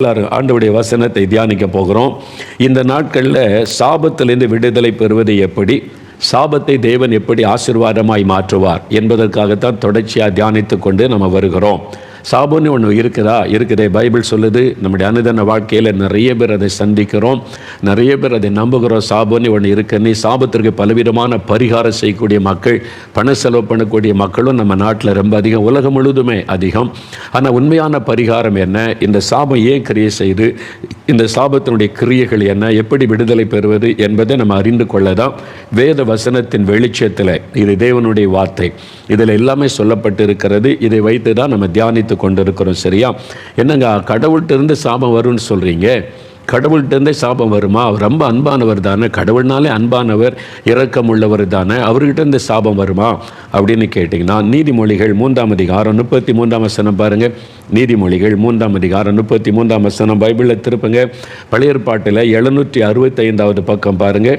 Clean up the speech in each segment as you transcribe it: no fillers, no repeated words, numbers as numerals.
எல்லாரும் ஆண்டவருடைய வசனத்தை தியானிக்க போகிறோம். இந்த நாட்களில் சாபத்திலிருந்து விடுதலை பெறுவது எப்படி, சாபத்தை தேவன் எப்படி ஆசீர்வாதமாய் மாற்றுவார் என்பதற்காகத்தான் தொடர்ச்சியாக தியானித்து கொண்டு நம்ம வருகிறோம். சாபம்னு ஒன்று இருக்குதே. பைபிள் சொல்லுது. நம்முடைய அனுதின வாழ்க்கையில் நிறைய பேர் அதை சந்திக்கிறோம், நிறைய பேர் அதை நம்புகிறோம். சாபம்னு ஒன்று இருக்குன்னு. சாபத்திற்கு பலவிதமான பரிகாரம் செய்யக்கூடிய மக்கள், பண செலவு பண்ணக்கூடிய மக்களும் நம்ம நாட்டில் ரொம்ப அதிகம், உலகம் முழுவதுமே அதிகம். ஆனால் உண்மையான பரிகாரம் என்ன, இந்த சாபம் ஏன் கிரியை செய்து, இந்த சாபத்தினுடைய கிரியைகள் என்ன, எப்படி விடுதலை பெறுவது என்பதை நம்ம அறிந்து கொள்ளதான் வேத வசனத்தின் வெளிச்சத்தில், இது தேவனுடைய வார்த்தை, இதில் எல்லாமே சொல்லப்பட்டு இருக்கிறது. இதை வைத்து தான் நம்ம தியானித்து கொண்டிருக்கிறோம். சரியா? என்னங்க கடவுள்கிட்ட இருந்து சாபம் வரும்னு சொல்றீங்க? கடவுள்கிட்ட இருந்தே சாபம் வருமா? அவர் ரொம்ப அன்பானவர் தானே, கடவுள்னாலே அன்பானவர், இரக்கம் உள்ளவர் தானே, அவர்கிட்ட இருந்து சாபம் வருமா அப்படின்னு கேட்டிங்கன்னா, நீதிமொழிகள் 3ஆம் அதிகாரம் 33ஆம் வசனம் பாருங்க. நீதிமொழிகள் 3ஆம் அதிகாரம் 33ஆம் வசனம் பைபிளில் திருப்புங்க. பழைய ஏற்பாட்டில் 765வது பக்கம் பாருங்க.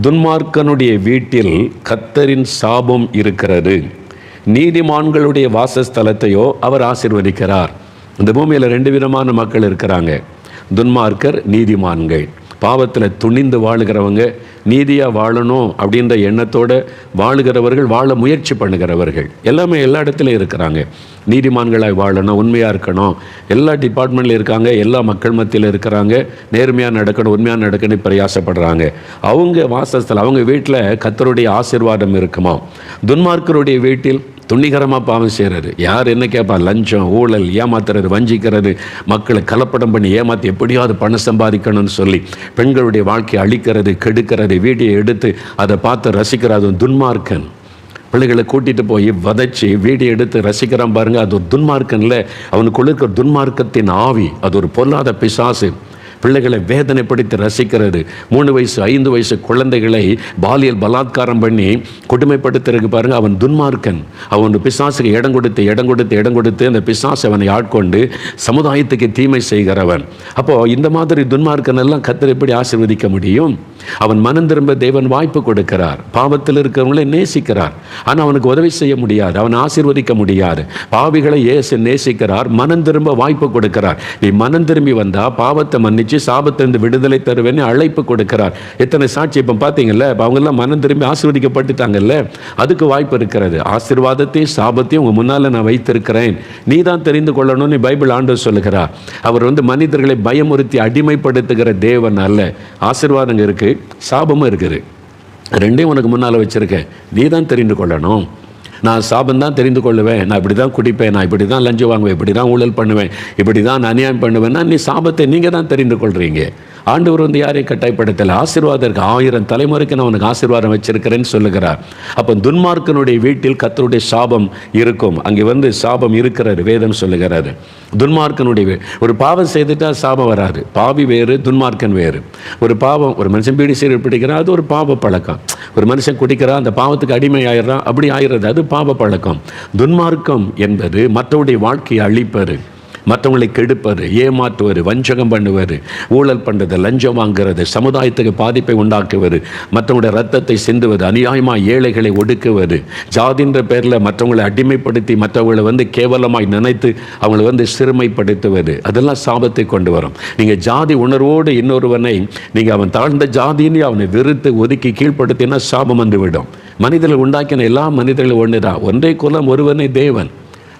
துன்மார்க்கனுடைய வீட்டில் கர்த்தரின் சாபம் இருக்கிறது, நீதிமான்களுடைய வாசஸ்தலத்தையோ அவர் ஆசீர்வதிக்கிறார். இந்த பூமியில் 2 விதமான மக்கள் இருக்கிறாங்க, துன்மார்க்கர், நீதிமான்கள். பாவத்தில் துணிந்து வாழுகிறவங்க, நீதியாக வாழணும் அப்படின்ற எண்ணத்தோடு வாழுகிறவர்கள், வாழ முயற்சி பண்ணுகிறவர்கள், எல்லாமே எல்லா இடத்துலையும் இருக்கிறாங்க. நீதிமான்களாய் வாழணும், உண்மையாக இருக்கணும், எல்லா டிபார்ட்மெண்ட்லையும் இருக்காங்க, எல்லா மக்கள் மத்தியில் இருக்கிறாங்க, நேர்மையாக நடக்கணும், உண்மையாக நடக்கணும் பிரயாசப்படுறாங்க. அவங்க வாசஸ்தலம், அவங்க வீட்டில் கர்த்தருடைய ஆசீர்வாதம் இருக்குமா? துன்மார்க்கருடைய வீட்டில் துணிகரமாக பாவம் செய்கிறது. யார் என்ன கேட்பா? லஞ்சம், ஊழல், ஏமாத்துறது, வஞ்சிக்கிறது, மக்களை கலப்படம் பண்ணி ஏமாற்றி எப்படியாவது பணம் சம்பாதிக்கணும்னு சொல்லி பெண்களுடைய வாழ்க்கையை அழிக்கிறது, கெடுக்கிறது, வீடியோ எடுத்து அதை பார்த்து ரசிக்கிறது துன்மார்க்கன். பிள்ளைகளை கூட்டிகிட்டு போய் வதச்சி வீடியோ எடுத்து ரசிக்கிறான் பாருங்க, அது ஒரு துன்மார்க்கன்ல. அவனுக்குள்ள இருக்கிற துன்மார்க்கத்தின் ஆவி, அது ஒரு பொல்லாத பிசாசு. பிள்ளைகளை வேதனைப்படுத்தி ரசிக்கிறது. 3 வயசு 5 வயசு குழந்தைகளை பாலியல் பலாத்காரம் பண்ணி கொடுமைப்படுத்துறதுக்கு பாருங்க, அவன் துன்மார்க்கன். அவன் பிசாசுக்கு இடம் கொடுத்து அந்த பிசாசு அவனை ஆட்கொண்டு சமுதாயத்துக்கு தீமை செய்கிறவன். அப்போ இந்த மாதிரி துன்மார்க்கன் எல்லாம் கர்த்தர் எப்படி ஆசீர்வதிக்க முடியும்? அவன் மனம் திரும்ப தேவன் வாய்ப்பு கொடுக்கிறார். பாவத்தில் இருக்கிறவங்களை நேசிக்கிறார், ஆனால் அவனுக்கு உதவி செய்ய முடியாது, அவன் ஆசீர்வதிக்க முடியாது. பாவிகளை இயேசு நேசிக்கிறார், மனம் திரும்ப வாய்ப்பு கொடுக்கிறார். நீ மனம் திரும்பி வந்தா பாவத்தை மன்னிச்சு சாபத்திலிருந்து விடுதலை தருவேன்னு அழைப்பு கொடுக்கிறார். எத்தனை சாட்சி இப்போ பார்த்தீங்கல்ல, அவங்கெல்லாம் மனம் திரும்பி ஆசீர்வதிக்கப்பட்டுட்டாங்கல்ல. அதுக்கு வாய்ப்பு இருக்கிறது. ஆசீர்வாதத்தையும் சாபத்தையும் உங்க முன்னால நான் வைத்திருக்கிறேன், நீ தான் தெரிந்து கொள்ளணும்னு பைபிள் ஆண்டவர் சொல்லுகிறார். அவர் மனிதர்களை பயமுறுத்தி அடிமைப்படுத்துகிற தேவன் அல்ல. ஆசீர்வாதம் இருக்கு, சாபமும் இருக்குது, ரெண்டையும் உனக்கு முன்னால் வச்சிருக்கேன், நீ தான் தெரிந்து கொள்ளணும். நான் சாபம் தான் தெரிந்து கொள்ளுவேன், நான் இப்படி தான் குடிப்பேன், நான் இப்படி தான் லஞ்சம் வாங்குவேன், இப்படி தான் ஊழல் பண்ணுவேன், இப்படி தான் அநியாயம் பண்ணுவேன்னா நீ சாபத்தை நீங்கள் தான் தெரிந்து கொள்கிறீங்க. ஆண்டவர் யாரையும் கட்டாயப்படுத்தலை. ஆசீர்வாதம் இருக்கு, 1000 தலைமுறைக்கு நான் உனக்கு ஆசீர்வாதம் வச்சிருக்கிறேன்னு சொல்லுகிறார். அப்போ துன்மார்க்கனுடைய வீட்டில் கர்த்தருடைய சாபம் இருக்கும். அங்கே சாபம் இருக்கிறது, வேதம் சொல்லுகிறாரு. துன்மார்க்கனுடைய ஒரு பாவம் செய்துட்டா சாபம் வராது. பாவி வேறு, துன்மார்க்கன் வேறு. ஒரு பாவம், ஒரு மனுஷன் பீடி சீரட் பிடிக்கிறான், அது ஒரு பாவ பழக்கம். ஒரு மனுஷன் குடிக்கிறான், அந்த பாவத்துக்கு அடிமை ஆயிடுறான், அப்படி ஆயிடுறது, அது பாவ பழக்கம். துன்மார்க்கம் என்பது மற்றவருடைய வாழ்க்கையை அழிப்பது, மற்றவங்களை கெடுப்பது, ஏமாற்றுவது, வஞ்சகம் பண்ணுவது, ஊழல் பண்ணுறது, லஞ்சம் வாங்குறது, சமுதாயத்துக்கு பாதிப்பை உண்டாக்குவது, மற்றவங்களுடைய ரத்தத்தை சிந்துவது, அநியாயமாக ஏழைகளை ஒடுக்குவது, ஜாதின்ற பேரில் மற்றவங்களை அடிமைப்படுத்தி மற்றவங்களை கேவலமாய் நினைத்து அவங்களை சிறுமைப்படுத்துவது, அதெல்லாம் சாபத்தை கொண்டு வரும். நீங்கள் ஜாதி உணர்வோடு இன்னொருவனை நீங்கள் அவன் தாழ்ந்த ஜாதின்னு அவனை வெறுத்து ஒதுக்கி கீழ்ப்படுத்தினா சாபம் வந்துவிடும். மனிதர்கள் உண்டாக்கின எல்லா மனிதர்களும் ஒன்று தான், ஒன்றே குலம், ஒருவனே தேவன்.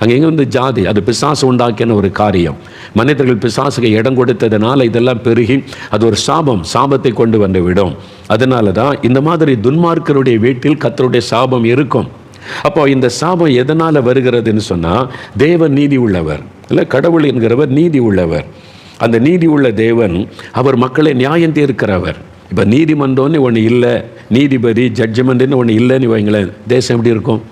அங்கே ஜாதி, அது பிசாசு உண்டாக்கின ஒரு காரியம். மனிதர்கள் பிசாசுக்கு இடம் கொடுத்ததுனால இதெல்லாம் பெருகி அது ஒரு சாபத்தை கொண்டு வந்து விடும். அதனால தான் இந்த மாதிரி துன்மார்க்கருடைய வீட்டில் கர்த்தருடைய சாபம் இருக்கும். அப்போ இந்த சாபம் எதனால் வருகிறதுன்னு சொன்னால், தேவன் நீதி உள்ளவர் இல்லை, கடவுள் என்கிறவர் நீதி உள்ளவர். அந்த நீதி உள்ள தேவன் அவர் மக்களை நியாயம் தீர்க்கிறவர். இப்போ நீதிமன்றம்னு ஒன்று இல்லை, நீதிபதி ஜட்ஜ்மெண்ட்னு ஒன்று இல்லைன்னு வைங்களேன், தேசம் எப்படி இருக்கும்?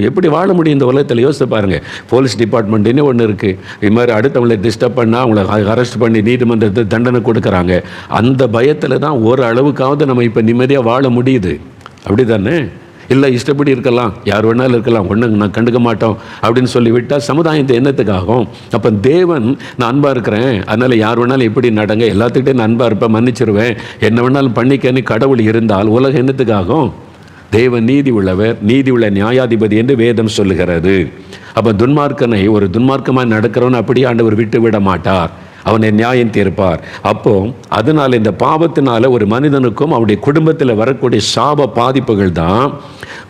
எப்படி வாழ முடியும் இந்த உலகத்தில்? யோசித்து பாருங்கள். போலீஸ் டிபார்ட்மெண்ட்டுன்னு ஒன்று இருக்குது. இது மாதிரி அடுத்தவங்களை டிஸ்டர்ப் பண்ணால் அவங்கள அரெஸ்ட் பண்ணி நீதிமன்றத்தை தண்டனை கொடுக்குறாங்க. அந்த பயத்தில் தான் ஒரு அளவுக்காவது நம்ம இப்போ நிம்மதியாக வாழ முடியுது. அப்படி தானே? இல்லை இஷ்டப்படி இருக்கலாம், யார் வேணாலும் இருக்கலாம், ஒன்று நான் கண்டுக்க மாட்டோம் அப்படின்னு சொல்லிவிட்டால் சமுதாயத்தை என்னத்துக்காகும்? அப்போ தேவன் நான் அன்பாக இருக்கிறேன், அதனால் யார் வேணாலும் எப்படி நடங்க, எல்லாத்துக்கிட்டே நான் அன்பாக இருப்பேன், மன்னிச்சிருவேன், என்ன வேணாலும் பண்ணிக்கன்னு கடவுள் இருந்தால் உலகம் என்னத்துக்காகும்? தேவன் நீதி உள்ளவர், நீதி உள்ள நியாயாதிபதி என்று வேதம் சொல்லுகிறது. அப்போ துன்மார்க்கனை, ஒரு துன்மார்க்கமாக நடக்கிறவன் அப்படியே ஆண்டவர் விட்டு விட மாட்டார், அவனை நியாயம் தீர்ப்பார். அப்போ அதனால் இந்த பாவத்தினால ஒரு மனிதனுக்கும் அவனுடைய குடும்பத்தில் வரக்கூடிய சாப பாதிப்புகள் தான்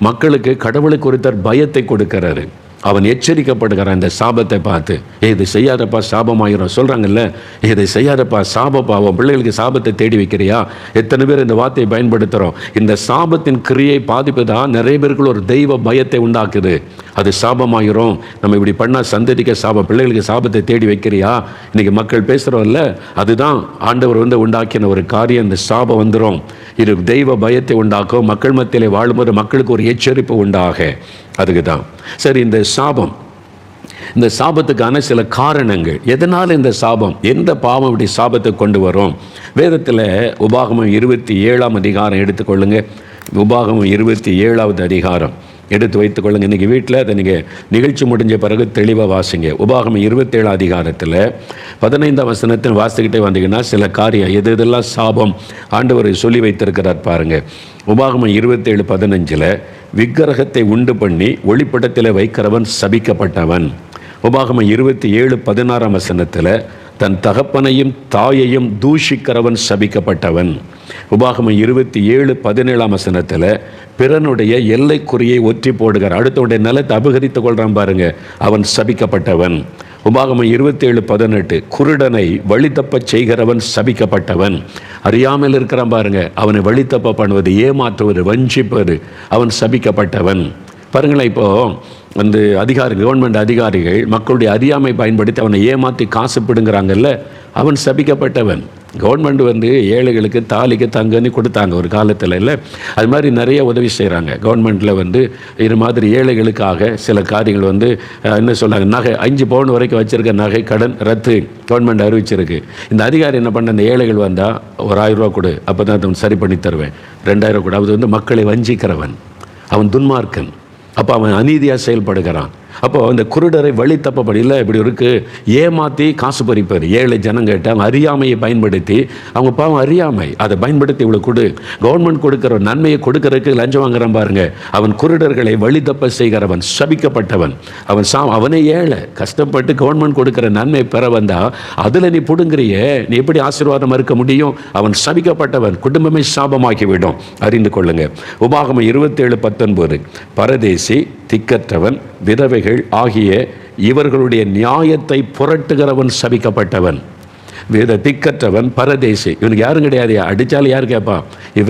மக்களுக்கு கடவுளை குறித்த பயத்தை கொடுக்கிறாரு. அவன் எச்சரிக்கப்படுகிறான் இந்த சாபத்தை பார்த்து. இது செய்யாதப்பா சாபமாயிரும் சொல்கிறாங்கல்ல, இதை செய்யாதப்பா சாபப்பா, அவன் பிள்ளைகளுக்கு சாபத்தை தேடி வைக்கிறியா? எத்தனை பேர் இந்த வார்த்தையை பயன்படுத்துகிறோம். இந்த சாபத்தின் கிரியை பாதிப்பு தான் நிறைய பேருக்கு ஒரு தெய்வ பயத்தை உண்டாக்குது. அது சாபமாயிரும், நம்ம இப்படி பண்ணால் சந்ததிக்க சாபம், பிள்ளைகளுக்கு சாபத்தை தேடி வைக்கிறியா? இன்றைக்கி மக்கள் பேசுகிறோம்ல, அதுதான் ஆண்டவர் உண்டாக்கின ஒரு காரியம். இந்த சாபம் வந்துடும், இது தெய்வ பயத்தை உண்டாக்கும், மக்கள் மத்தியிலே வாழும்போது மக்களுக்கு ஒரு எச்சரிப்பு உண்டாக. அதுக்கு தான் சரி. இந்த சாபத்துக்கான சில காரணங்கள், எதனால் இந்த சாபம், எந்த பாவம் இப்படி சாபத்தை கொண்டு வரும்? வேதத்தில் உபாகமம் 27ஆம் அதிகாரம் எடுத்துக்கொள்ளுங்க. உபாகமம் 27வது அதிகாரம் எடுத்து வைத்துக்கொள்ளுங்க. இன்றைக்கி வீட்டில் அதை நீங்கள் நிகழ்ச்சி முடிஞ்ச பிறகு தெளிவாக வாசிங்க. உபாகமம் 27 அதிகாரத்தில் 15ஆம் வசனத்தில் வாசிக்கிட்டே வந்தீங்கன்னா சில காரியம் எது இதெல்லாம் சாபம் ஆண்டவர் சொல்லி வைத்திருக்கிறார் பாருங்கள். உபாகமம் 27:15 விக்கிரகத்தை உண்டு பண்ணி ஒளிப்படத்தில் வைக்கிறவன் சபிக்கப்பட்டவன். உபாகமம் 27:16ஆம் வசனத்தில் தன் தகப்பனையும் தாயையும் தூஷிக்கிறவன் சபிக்கப்பட்டவன். உபாகமம் 27:17ஆம் வசனத்தில் பிறனுடைய எல்லைக்குறியை ஒற்றி போடுகிற, அடுத்தவுடைய நிலத்தை அபகரித்து கொள்றான் பாருங்க, அவன் சபிக்கப்பட்டவன். உபாகமம் 27:18 குருடனை வழித்தப்ப செய்கிறவன் சபிக்கப்பட்டவன். அறியாமல் இருக்கிறான் பாருங்க, அவனை வழித்தப்ப பண்ணுவது, ஏமாற்றுவது, வஞ்சிப்பது, அவன் சபிக்கப்பட்டவன். பாருங்களேன், இப்போது அந்த கவர்மெண்ட் அதிகாரிகள் மக்களுடைய அறியாமை பயன்படுத்தி அவனை ஏமாற்றி காசு பிடுங்கிறாங்கல்ல, அவன் சபிக்கப்பட்டவன். கவர்மெண்ட் ஏழைகளுக்கு தாலிக்கு தங்கன்னு கொடுத்தாங்க ஒரு காலத்தில், இல்லை? அது மாதிரி நிறைய உதவி செய்கிறாங்க கவர்மெண்ட்டில். இது மாதிரி ஏழைகளுக்காக சில காரியங்கள் என்ன சொல்கிறாங்க, நகை 5 பவுன் வரைக்கும் வச்சுருக்க நகை கடன் ரத்து கவர்மெண்ட் அறிவிச்சிருக்கு. இந்த அதிகாரி என்ன பண்ண, இந்த ஏழைகள் வந்தால் ஒரு 1000 ரூபா கொடு, அப்போ தான் அதை சரி பண்ணி தருவேன், 2000 கொடு. அது மக்களை வஞ்சிக்கிறவன், அவன் துன்மார்க்கன். அப்போ அவன் அநீதியாக செயல்படுகிறான். அப்போது இந்த குருடரை வழி தப்பப்படி இல்லை, இப்படி இருக்குது, ஏமாற்றி காசு பறிப்பார். ஏழை ஜனங்கிட்ட அவன் அறியாமையை பயன்படுத்தி, அவங்க பாவம் அறியாமை, அதை பயன்படுத்தி இவ்வளோ கொடு, கவர்மெண்ட் கொடுக்குற நன்மையை கொடுக்கறதுக்கு லஞ்சம் வாங்குறான் பாருங்க. அவன் குருடர்களை வழி தப்ப செய்கிறவன் சபிக்கப்பட்டவன். அவனே ஏழை, கஷ்டப்பட்டு கவர்மெண்ட் கொடுக்குற நன்மையை பெற வந்தால் அதில் நீ பிடுங்குறிய, நீ எப்படி ஆசீர்வாதம் இருக்க முடியும்? அவன் சபிக்கப்பட்டவன், குடும்பமே சாபமாக்கிவிடும், அறிந்து கொள்ளுங்க. உபாகமம் 27:19 பரதேசி, திக்கற்றவன், விதவைகள் ஆகிய இவர்களுடைய நியாயத்தை புரட்டுகிறவன் சபிக்கப்பட்டவன். திக்கற்றவன், பரதேசி, இவனுக்கு யாரும் கிடையாது, அடித்தாலும் யார் கேட்பா?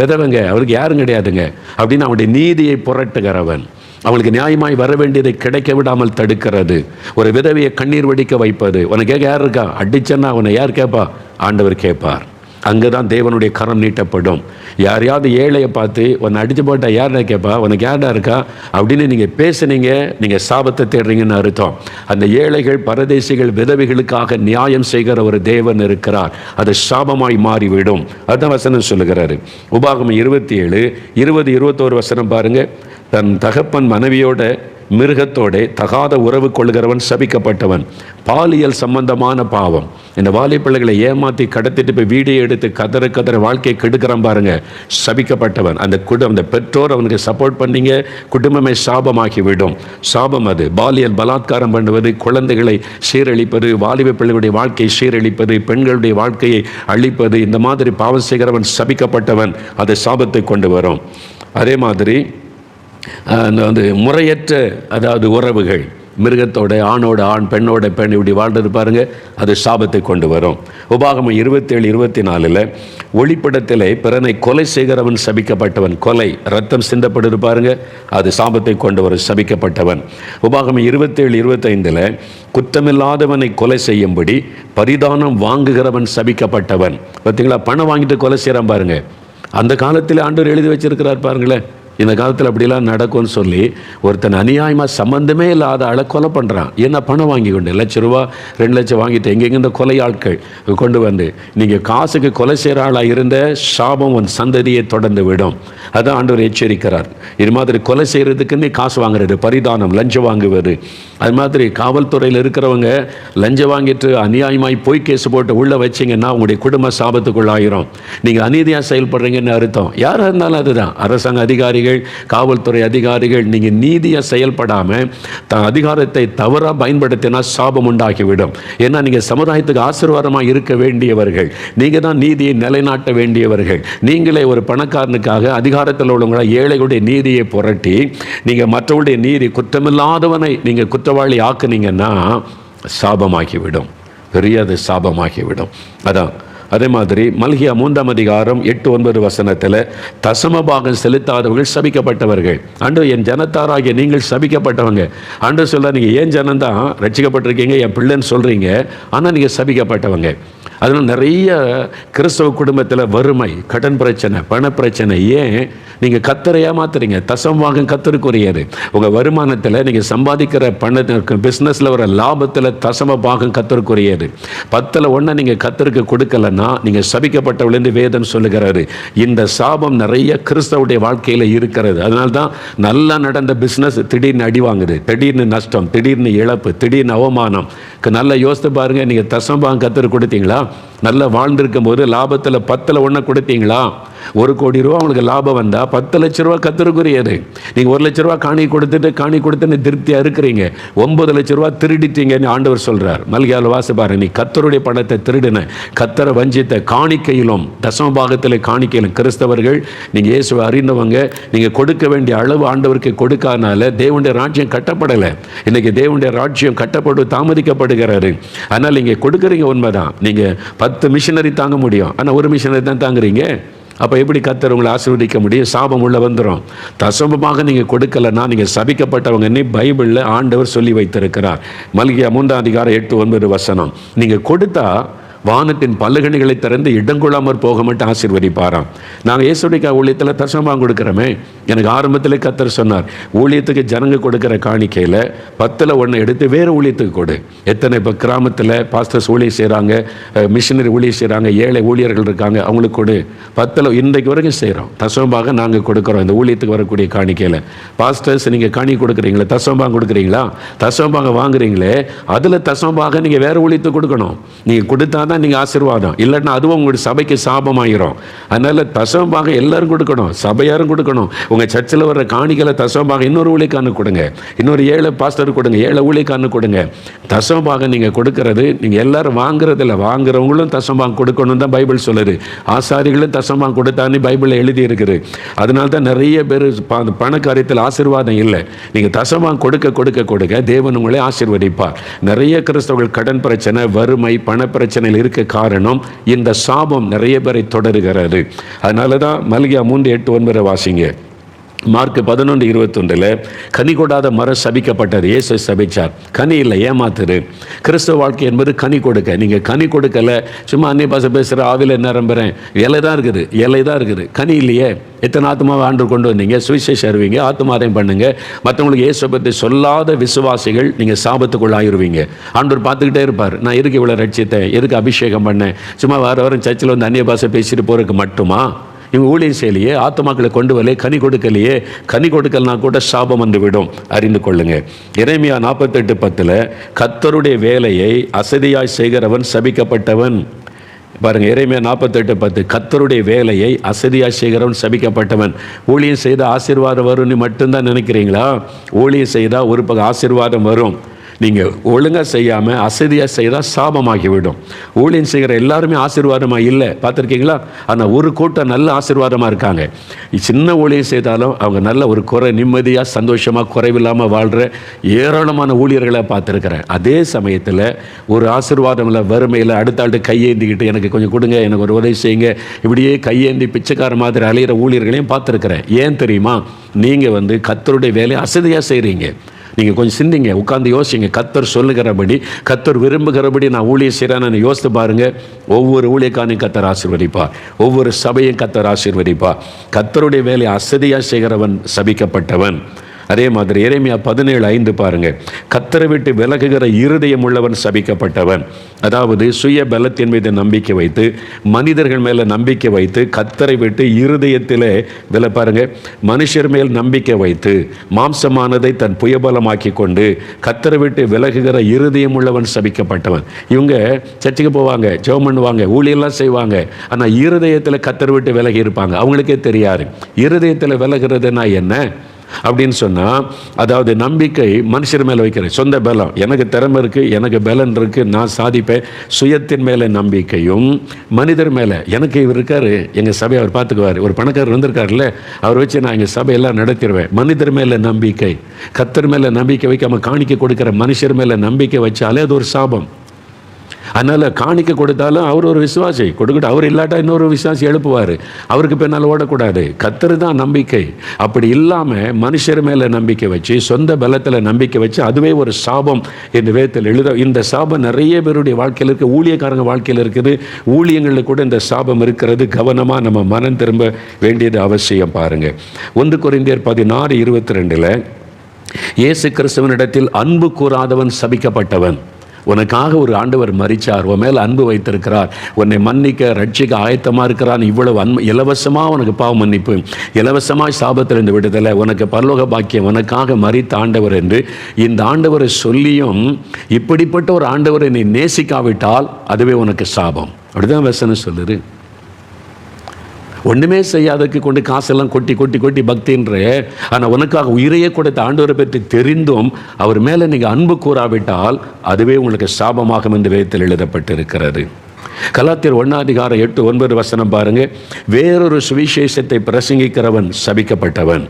விதவைங்க, அவருக்கு யாரும் கிடையாதுங்க அப்படின்னு அவனுடைய நீதியை புரட்டுகிறவன். அவளுக்கு நியாயமாய் வர வேண்டியதை கிடைக்க விடாமல் தடுக்கிறது. ஒரு விதவையை கண்ணீர் வடிக்க வைப்பது. உனக்கு கேட்க யார் இருக்கா? அடிச்சன்னா அவனை யார் கேட்பா? ஆண்டவர் கேட்பார். அங்கே தான் தேவனுடைய கரம் நீட்டப்படும். யாரையாவது ஏழையை பார்த்து உன்னை அடித்து போட்டால் யார்டா கேட்பா? உனக்கு யார்டா இருக்கா அப்படின்னு நீங்கள் பேசுனீங்க, நீங்கள் சாபத்தை தேடுறீங்கன்னு அர்த்தம். அந்த ஏழைகள், பரதேசிகள், விதவைகளுக்காக நியாயம் செய்கிற ஒரு தேவன் இருக்கிறார். அது சாபமாய் மாறிவிடும். அதுதான் வசனம் சொல்லுகிறாரு. உபாகமம் 27:20-21 வசனம் பாருங்கள். தன் தகப்பன் மனைவியோட மிருகத்தோட தகாத உறவு கொள்கிறவன் சபிக்கப்பட்டவன். பாலியல் சம்பந்தமான பாவம். இந்த வாலி பிள்ளைகளை ஏமாற்றி கடத்திட்டு போய் வீடியோ எடுத்து கதற வாழ்க்கையை கெடுக்கிறான் பாருங்க, சபிக்கப்பட்டவன். அந்த பெற்றோர் அவனுக்கு சப்போர்ட் பண்ணீங்க, குடும்பமே சாபமாக்கி விடும். சாபம் அது. பாலியல் பலாத்காரம் பண்ணுவது, குழந்தைகளை சீரழிப்பது, வாலிப பிள்ளைகளுடைய வாழ்க்கையை சீரழிப்பது, பெண்களுடைய வாழ்க்கையை அழிப்பது, இந்த மாதிரி பாவம் செய்கிறவன் சபிக்கப்பட்டவன். அது சாபத்தை கொண்டு வரும். அதே மாதிரி முறையற்ற, அதாவது உறவுகள், மிருகத்தோட ஆணோட ஆண், பெண்ணோட பெண், இப்படி வாழ்றது பாருங்க, அது சாபத்தை கொண்டு வரும். உபாகமம் 27:24 ஒளிப்படத்தில் பிறனை கொலை செய்கிறவன் சபிக்கப்பட்டவன். கொலை, ரத்தம் சிந்தப்படுது பாருங்க, அது சாபத்தை கொண்டு வரும், சபிக்கப்பட்டவன். உபாகமம் 27:25 குற்றமில்லாதவனை கொலை செய்யும்படி பரிதானம் வாங்குகிறவன் சபிக்கப்பட்டவன். பார்த்தீங்களா, பணம் வாங்கிட்டு கொலை செய்கிறான் பாருங்க. அந்த காலத்தில் ஆண்டவர் எழுதி வச்சிருக்கிறார் பாருங்களேன். இந்த காலத்தில் அப்படிலாம் நடக்கும்னு சொல்லி ஒருத்தன் அநியாயமாக சம்மந்தமே இல்லாத ஆளை கொலை பண்ணுறான். ஏன்னா பணம் வாங்கி கொண்டு 1 லட்ச ரூபா 2 லட்சம் வாங்கிட்டு எங்கெங்க இந்த கொலை ஆட்கள் கொண்டு வந்து, நீங்கள் காசுக்கு கொலை செய்கிற ஆளாக இருந்த சாபம் உன் சந்ததியை தொடர்ந்து விடும். அதான் ஆண்டவர் எச்சரிக்கிறார். இது மாதிரி கொலை செய்கிறதுக்குன்னு காசு வாங்குறது, பரிதானம், லஞ்சம் வாங்குவது. அது மாதிரி காவல்துறையில் இருக்கிறவங்க லஞ்சம் வாங்கிட்டு அநியாயமாய் போய் கேஸ் போட்டு உள்ளே வச்சிங்கன்னா உங்களுடைய குடும்ப சாபத்துக்குள்ளாயிரும். நீங்கள் அநீதியாக செயல்படுறீங்கன்னு அர்த்தம். யாராக இருந்தாலும் அதுதான். அரசாங்க அதிகாரிகள், அதிகாரிகள், காவல்துறை அதிகாரிகள், நீங்கள் நீதியாக செயல்படாமல் அதிகாரத்தை தவறாக பயன்படுத்தினா சாபம் உண்டாகிவிடும். ஏன்னா நீங்கள் சமுதாயத்துக்கு ஆசீர்வாதமாக இருக்க வேண்டியவர்கள், நீங்கள் தான் நீதியை நிலைநாட்ட வேண்டியவர்கள். நீங்களே ஒரு பணக்காரனுக்காக அதிகாரத்தில் உள்ளவங்கள ஏழைகளுடைய நீதியை புரட்டி நீங்கள் மற்றவருடைய நீதி குற்றமில்லாதவனை நீங்கள் குற்றவாளி ஆக்குனீங்கன்னா சாபமாகிவிடும், பெரிய அது சாபமாகிவிடும். அதே மாதிரி மல்கியா 3ஆம் அதிகாரம் 8-9 வசனத்தில் தசமபாகம் செலுத்தாதவர்கள் சபிக்கப்பட்டவர்கள். ஆண்டவர், என் ஜனத்தாராகிய நீங்கள் சபிக்கப்பட்டவங்க. ஆண்டவர் சொல்ல, நீங்கள் ஏன் ஜனந்தான் ரட்சிக்கப்பட்டிருக்கீங்க, என் பிள்ளைன்னு சொல்கிறீங்க, ஆனால் நீங்கள் சபிக்கப்பட்டவங்க. அதனால் நிறைய கிறிஸ்தவ குடும்பத்தில் வறுமை, கடன் பிரச்சனை, பண பிரச்சனை. ஏன்? நீங்கள் கர்த்தரை ஏமாத்துறீங்க. தசமபாகம் கர்த்தருக்குரியது. உங்கள் வருமானத்தில் நீங்கள் சம்பாதிக்கிற பணத்திற்கு, பிஸ்னஸில் வர லாபத்தில் தசமபாகம் கர்த்தருக்குரியது. 10ல் 1 நீங்கள் கர்த்தருக்கு கொடுக்கலன்னா நீங்கள் சபிக்கப்பட்டவள் என்று வேதம் சொல்லுகிறாரு. இந்த சாபம் நிறைய கிறிஸ்தவருடைய வாழ்க்கையில் இருக்கிறது. அதனால தான் நல்லா நடந்த பிஸ்னஸ் திடீர்னு அடி வாங்குது, திடீர்னு நஷ்டம், திடீர்னு இழப்பு, திடீர்னு அவமானம். நல்லா யோசித்து பாருங்கள். நீங்கள் தசமபாகம் கர்த்தருக்கு கொடுத்தீங்களா? நல்லா வாழ்ந்திருக்கும் போது லாபத்தில் 10ல் 1 கொடுத்தீங்களா? 1 கோடி ரூபா உங்களுக்கு லாபம் வந்தால் 10 லட்ச ரூபா கர்த்தருக்குரியது. நீங்கள் 1 லட்ச ரூபா காணி கொடுத்துன்னு திருப்தியாக இருக்கிறீங்க. 9 லட்ச ரூபா திருடிட்டீங்கன்னு ஆண்டவர் சொல்கிறார். மல்கியாவில் வாசிப்பாரு, நீ கர்த்தருடைய பணத்தை திருடின, கர்த்தரை வஞ்சித்த, காணிக்கையிலும் தசமபாகத்தில் காணிக்கையிலும். கிறிஸ்தவர்கள், நீங்கள் இயேசுவை அறிந்தவங்க, நீங்கள் கொடுக்க வேண்டிய அளவு ஆண்டவருக்கு கொடுக்காதனால தேவனுடைய ராஜ்யம் கட்டப்படலை. இன்றைக்கி தேவனுடைய ராஜ்யம் கட்டப்பட்டு தாமதிக்கப்படுகிறாரு. அதனால் நீங்கள் கொடுக்குறீங்க உண்மைதான். நீங்கள் 10 மிஷினரி தாங்க முடியும், ஆனால் 1 மிஷினரி தான் தாங்குறீங்க. அப்போ எப்படி கர்த்தர் உங்களை ஆசீர்வதிக்க முடியும்? சாபம் உள்ள வந்துடும். தசமமாக நீங்கள் கொடுக்கலன்னா நீங்கள் சபிக்கப்பட்டவங்கன்னு பைபிளில் ஆண்டவர் சொல்லி வைத்திருக்கிறார். மல்கியா 3ஆம் அதிகாரம் 8-9 வசனம். நீங்கள் கொடுத்தா வானத்தின் பல்லுகணிகளை திறந்து இடங்கொள்ளாமற் போக மட்டும் ஆசீர்வதிப்பாராம். நாங்கள் இயேசுடைய ஊழியத்தில் தசமபாகம் கொடுக்குறோமே. எனக்கு ஆரம்பத்தில் கர்த்தர் சொன்னார், ஊழியத்துக்கு ஜனங்க கொடுக்குற காணிக்கையில் 10ல் 1 எடுத்து வேறு ஊழியத்துக்கு கொடு. எத்தனை இப்போ கிராமத்தில் பாஸ்டர்ஸ் ஊழியம் செய்கிறாங்க, மிஷினரி ஊழியம் செய்கிறாங்க, ஏழை ஊழியர்கள் இருக்காங்க, அவங்களுக்கு கொடு. 10ல் இன்றைக்கு வரைக்கும் செய்கிறோம். தசமபாகம் நாங்கள் கொடுக்குறோம் இந்த ஊழியத்துக்கு வரக்கூடிய காணிக்கையில். பாஸ்டர்ஸ், நீங்கள் காணி கொடுக்குறீங்களா? தசமபாகம் கொடுக்குறீங்களா? தசமபாகம் வாங்குறீங்களே, அதில் தசமபாகம் நீங்கள் வேறு ஊழியத்துக்கு கொடுக்கணும். நீங்கள் கொடுத்தா தான் நீங்கள் ஆசீர்வாதம், இல்லைன்னா அதுவும் உங்களுடைய சபைக்கு சாபமாயிரும். அதனால் தசமபாகம் எல்லாரும் கொடுக்கணும், சபையாரும் கொடுக்கணும். உங்கள் சர்ச்சில் வர்ற காணிக்கையில் தசமபாகம் இன்னொரு ஊழியக்காரனு கொடுங்க, இன்னொரு ஏழை பாஸ்டர் கொடுங்க, ஏழை ஊழியக்காரனு கொடுங்க. தசமபாகம் நீங்கள் கொடுக்கறது, நீங்கள் எல்லாரும் வாங்குறதில்ல, வாங்குறவங்களும் தசமபாகம் கொடுக்கணும் தான் பைபிள் சொல்லுது. ஆசாரிகளும் தசமபாகம் கொடுத்தான்னு பைபிளில் எழுதி இருக்குது. அதனால தான் நிறைய பேர் பண காரியத்தில் ஆசீர்வாதம் இல்லை. நீங்கள் தசமபாகம் கொடுக்க கொடுக்க கொடுக்க தேவன் உங்களை ஆசீர்வதிப்பார். நிறைய கிறிஸ்தவர்கள் கடன் பிரச்சனை, வறுமை, பண பிரச்சனையில் இருக்க காரணம் இந்த சாபம் நிறைய பேரை தொடருகிறது. அதனால தான் மல்கியா 3:8-9 வாசிங்க. மார்க் 11:21 கனி கொடாத மரம் சபிக்கப்பட்டது. இயேசு சபிச்சார். கனி இல்லை, ஏமாத்துரு. கிறிஸ்தவ வாழ்க்கை என்பது கனி கொடுக்க. நீங்கள் கனி கொடுக்கல, சும்மா அன்னை பாச பேசுகிற ஆவில என்ன நம்புகிறேன், இலை தான் இருக்குது, கனி இல்லையே. எத்தனை ஆத்மாவை ஆண்டு கொண்டு வந்தீங்க? சுவிசேஷம் அறிவிங்க, ஆத்மாதயம் பண்ணுங்க. மற்றவங்களுக்கு இயேசு பற்றி சொல்லாத விசுவாசிகள் நீங்கள் சாபத்துக்குள்ள ஆயிருவீங்க. ஆண்டவர் பார்த்துக்கிட்டே இருப்பார். நான் எதுக்கு இவ்வளோ ரட்சித்தேன், எதுக்கு அபிஷேகம் பண்ணேன்? சும்மா வாரம் சர்ச்சில் வந்து அந்நிய பாஷை பேசிட்டு போகிறதுக்கு மட்டுமா? இவங்க ஊழியம் செய்யலையே, ஆத்மாக்களை கொண்டு வரலையே, கனி கொடுக்கலையே. கனி கொடுக்கலனா கூட சாபம் வந்து விடும், அறிந்து கொள்ளுங்க. எரேமியா 48:10 கர்த்தருடைய வேலையை அசதியாய் செய்கிறவன் சபிக்கப்பட்டவன். பாருங்க, எரேமியா 48:10 கர்த்தருடைய வேலையை அசதியாய் செய்கிறவன் சபிக்கப்பட்டவன். ஊழியம் செய்த ஆசீர்வாதம் வரும்னு மட்டும்தான் நினைக்கிறீங்களா? ஊழியம் செய்தால் ஒரு பக்கம் ஆசீர்வாதம் வரும். நீங்கள் ஒழுங்காக செய்யாமல் அசதியாக செய்தால் சாபமாகிவிடும். ஊழியம் செய்கிற எல்லாருமே ஆசீர்வாதமாக இல்லை, பார்த்துருக்கீங்களா? ஆனால் ஒரு கூட்டம் நல்ல ஆசீர்வாதமாக இருக்காங்க. சின்ன ஊழியம் செய்தாலும் அவங்க நல்ல ஒரு நிம்மதியாக சந்தோஷமாக குறைவில்லாமல் வாழ்கிற ஏராளமான ஊழியர்களை பார்த்துருக்கிறேன். அதே சமயத்தில் ஒரு ஆசீர்வாதம் இல்லை, வறுமையில் அடுத்த ஆண்டு கையேந்திக்கிட்டு எனக்கு கொஞ்சம் கொடுங்க, எனக்கு ஒரு உதவி செய்யுங்க, இப்படியே கையேந்தி பிச்சைக்கார மாதிரி அலையிற ஊழியர்களையும் பார்த்துருக்கிறேன். ஏன் தெரியுமா? நீங்கள் கர்த்தருடைய வேலையை அசதியாக செய்கிறீங்க. நீங்கள் கொஞ்சம் சிந்திங்க, உட்காந்து யோசிங்க. கர்த்தர் சொல்லுகிறபடி, கர்த்தர் விரும்புகிறபடி நான் ஊழியம் செய்கிறேன்னு யோசித்து பாருங்கள். ஒவ்வொரு ஊழியக்காரையும் கர்த்தர் ஆசீர்வதிப்பார், ஒவ்வொரு சபையும் கர்த்தர் ஆசீர்வதிப்பார். கர்த்தருடைய வேலையை அசதியாக செய்கிறவன் சபிக்கப்பட்டவன். அதே மாதிரி எரேமியா 17:5 பாருங்க, கர்த்தரை விட்டு விலகுகிற இருதயம் உள்ளவன் சபிக்கப்பட்டவன். அதாவது சுய பலத்தின் மீது நம்பிக்கை வைத்து, மனிதர்கள் மேல நம்பிக்கை வைத்து, கர்த்தரை விட்டு இருதயத்திலே பாருங்க, மனுஷர் மேல் நம்பிக்கை வைத்து மாம்சமானதை தன் புயபலமாக்கி கொண்டு கர்த்தரை விட்டு விலகுகிற இருதயம் உள்ளவன் சபிக்கப்பட்டவன். இவங்க சர்ச்சுக்கு போவாங்க, ஜெபம் பண்ணுவாங்க, ஊழியெல்லாம் செய்வாங்க, ஆனா இருதயத்தில் கர்த்தரை விட்டு விலகி இருப்பாங்க. அவங்களுக்கே தெரியாது இருதயத்தில் விலகிறதுனா என்ன அப்படின்னு சொன்னால், அதாவது நம்பிக்கை மனுஷர் மேலே வைக்கிறேன், சொந்த பலம், எனக்கு திறமை இருக்குது, எனக்கு பலன் இருக்குது, நான் சாதிப்பேன், சுயத்தின் மேலே நம்பிக்கையும், மனிதர் மேலே எனக்கு இவர் இருக்கார், எங்கள் சபையை அவர் பார்த்துக்குவார், ஒரு பணக்காரர் வந்திருக்காருல்ல, அவர் வச்சு நான் எங்கள் சபையெல்லாம் நடத்திடுவேன். மனிதர் மேலே நம்பிக்கை, கர்த்தர் மேலே நம்பிக்கை வைக்காமல் காணிக்கை கொடுக்குற மனுஷர் மேலே நம்பிக்கை வச்சாலே அது ஒரு சாபம். அதனால் காணிக்க கொடுத்தாலும் அவர் ஒரு விசுவாசி கொடுக்கட்டும், அவர் இல்லாட்டா இன்னொரு விசுவாசி எழுப்புவார், அவருக்கு பின்னால் ஓடக்கூடாது. கர்த்தர் தான் நம்பிக்கை. அப்படி இல்லாமல் மனுஷர் மேலே நம்பிக்கை வச்சு, சொந்த பலத்தில் நம்பிக்கை வச்சு, அதுவே ஒரு சாபம் என்று வேதத்தில் எழுத. இந்த சாபம் நிறைய பேருடைய வாழ்க்கையில் இருக்குது, ஊழியக்காரங்க வாழ்க்கையில் இருக்குது, ஊழியங்களில் கூட இந்த சாபம் இருக்கிறது. கவனமாக நம்ம மனம் திரும்ப வேண்டியது அவசியம். பாருங்கள், 1 கொரிந்தியர் 16:22 இயேசு கிறிஸ்துவனிடத்தில் அன்பு கூறாதவன் சபிக்கப்பட்டவன். உனக்காக ஒரு ஆண்டவர் மரிச்சார், உன் மேலே அன்பு வைத்திருக்கிறார், உன்னை மன்னிக்க ரட்சிக்க ஆயத்தமாக இருக்கிறான், இவ்வளவு இலவசமாக உனக்கு பாவ மன்னிப்பு, இலவசமாக சாபத்திலிருந்து விடுதலை, உனக்கு பரலோக பாக்கியம், உனக்காக மரித்த ஆண்டவர் என்று இந்த ஆண்டவரை சொல்லியும் இப்படிப்பட்ட ஒரு ஆண்டவரை நீ நேசிக்காவிட்டால் அதுவே உனக்கு சாபம். அப்படிதான் வசனம் சொல்லுது. ஒன்றுமே செய்யாததுக்கு கொண்டு காசெல்லாம் கொட்டி கொட்டி கொட்டி பக்தின்ற, ஆனால் உனக்காக உயிரையே கொடுத்த ஆண்டவரை பற்றி தெரிந்தும் அவர் மேலே நீங்கள் அன்பு கூறாவிட்டால் அதுவே உங்களுக்கு சாபமாகும் என்று வேதத்தில் எழுதப்பட்டிருக்கிறது. கலாத்தியர் 1:8-9 பாருங்க, வேறொரு சுவிசேஷத்தை பிரசங்கிக்கிறவன் சபிக்கப்பட்டவன்.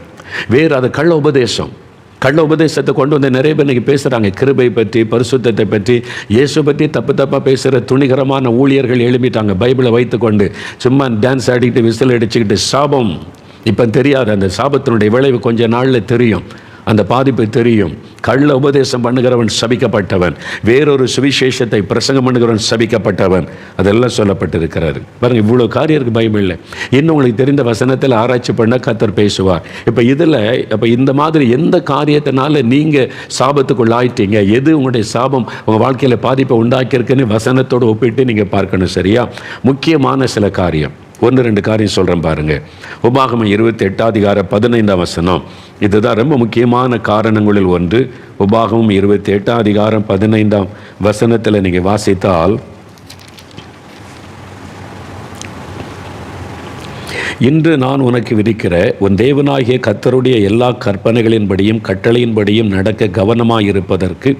வேறு அது கள்ள உபதேசம். கள்ள உபதேசத்தை கொண்டு வந்து நிறைய பேர் இன்றைக்கி பேசுகிறாங்க, கிருபை பற்றி, பரிசுத்தத்தை பற்றி, இயேசு பற்றி தப்பாக பேசுகிற துணிகரமான ஊழியர்கள் எழுப்பிட்டாங்க. பைபிளை வைத்துக்கொண்டு சும்மா டான்ஸ் ஆடிக்கிட்டு விசில் அடிச்சுக்கிட்டு சாபம். இப்போ தெரியாது, அந்த சாபத்தினுடைய விளைவு கொஞ்ச நாளில் தெரியும், அந்த பாதிப்பு தெரியும். கள்ள உபதேசம் பண்ணுகிறவன் சபிக்கப்பட்டவன், வேறொரு சுவிசேஷத்தை பிரசங்கம் பண்ணுகிறவன் சபிக்கப்பட்டவன். அதெல்லாம் சொல்லப்பட்டிருக்கிறாரு. பாருங்க, இவ்வளோ காரியம் இருக்குது பைபிளில். இன்னும் உங்களுக்கு தெரிந்த வசனத்தில் ஆராய்ச்சி பண்ண கர்த்தர் பேசுவார். இப்போ இந்த மாதிரி எந்த காரியத்தினால நீங்கள் சாபத்துக்குள்ள ஆயிட்டீங்க, எது உங்களுடைய சாபம் உங்கள் வாழ்க்கையில் பாதிப்பை உண்டாக்கியிருக்குன்னு வசனத்தோடு ஒப்பிட்டு நீங்கள் பார்க்கணும். சரியா? முக்கியமான சில காரியம் 1-2 காரியம் சொல்கிறேன் பாருங்கள். உபாகமம் 28:15 இதுதான் ரொம்ப முக்கியமான காரணங்களில் ஒன்று. உபாகமம் 28:15 நீங்கள் வாசித்தால், இன்று நான் உனக்கு விதிக்கிற உன் தேவனாகிய கர்த்தருடைய எல்லா கற்பனைகளின்படியும் கட்டளையின்படியும் நடக்க கவனமாயிருப்பதற்கு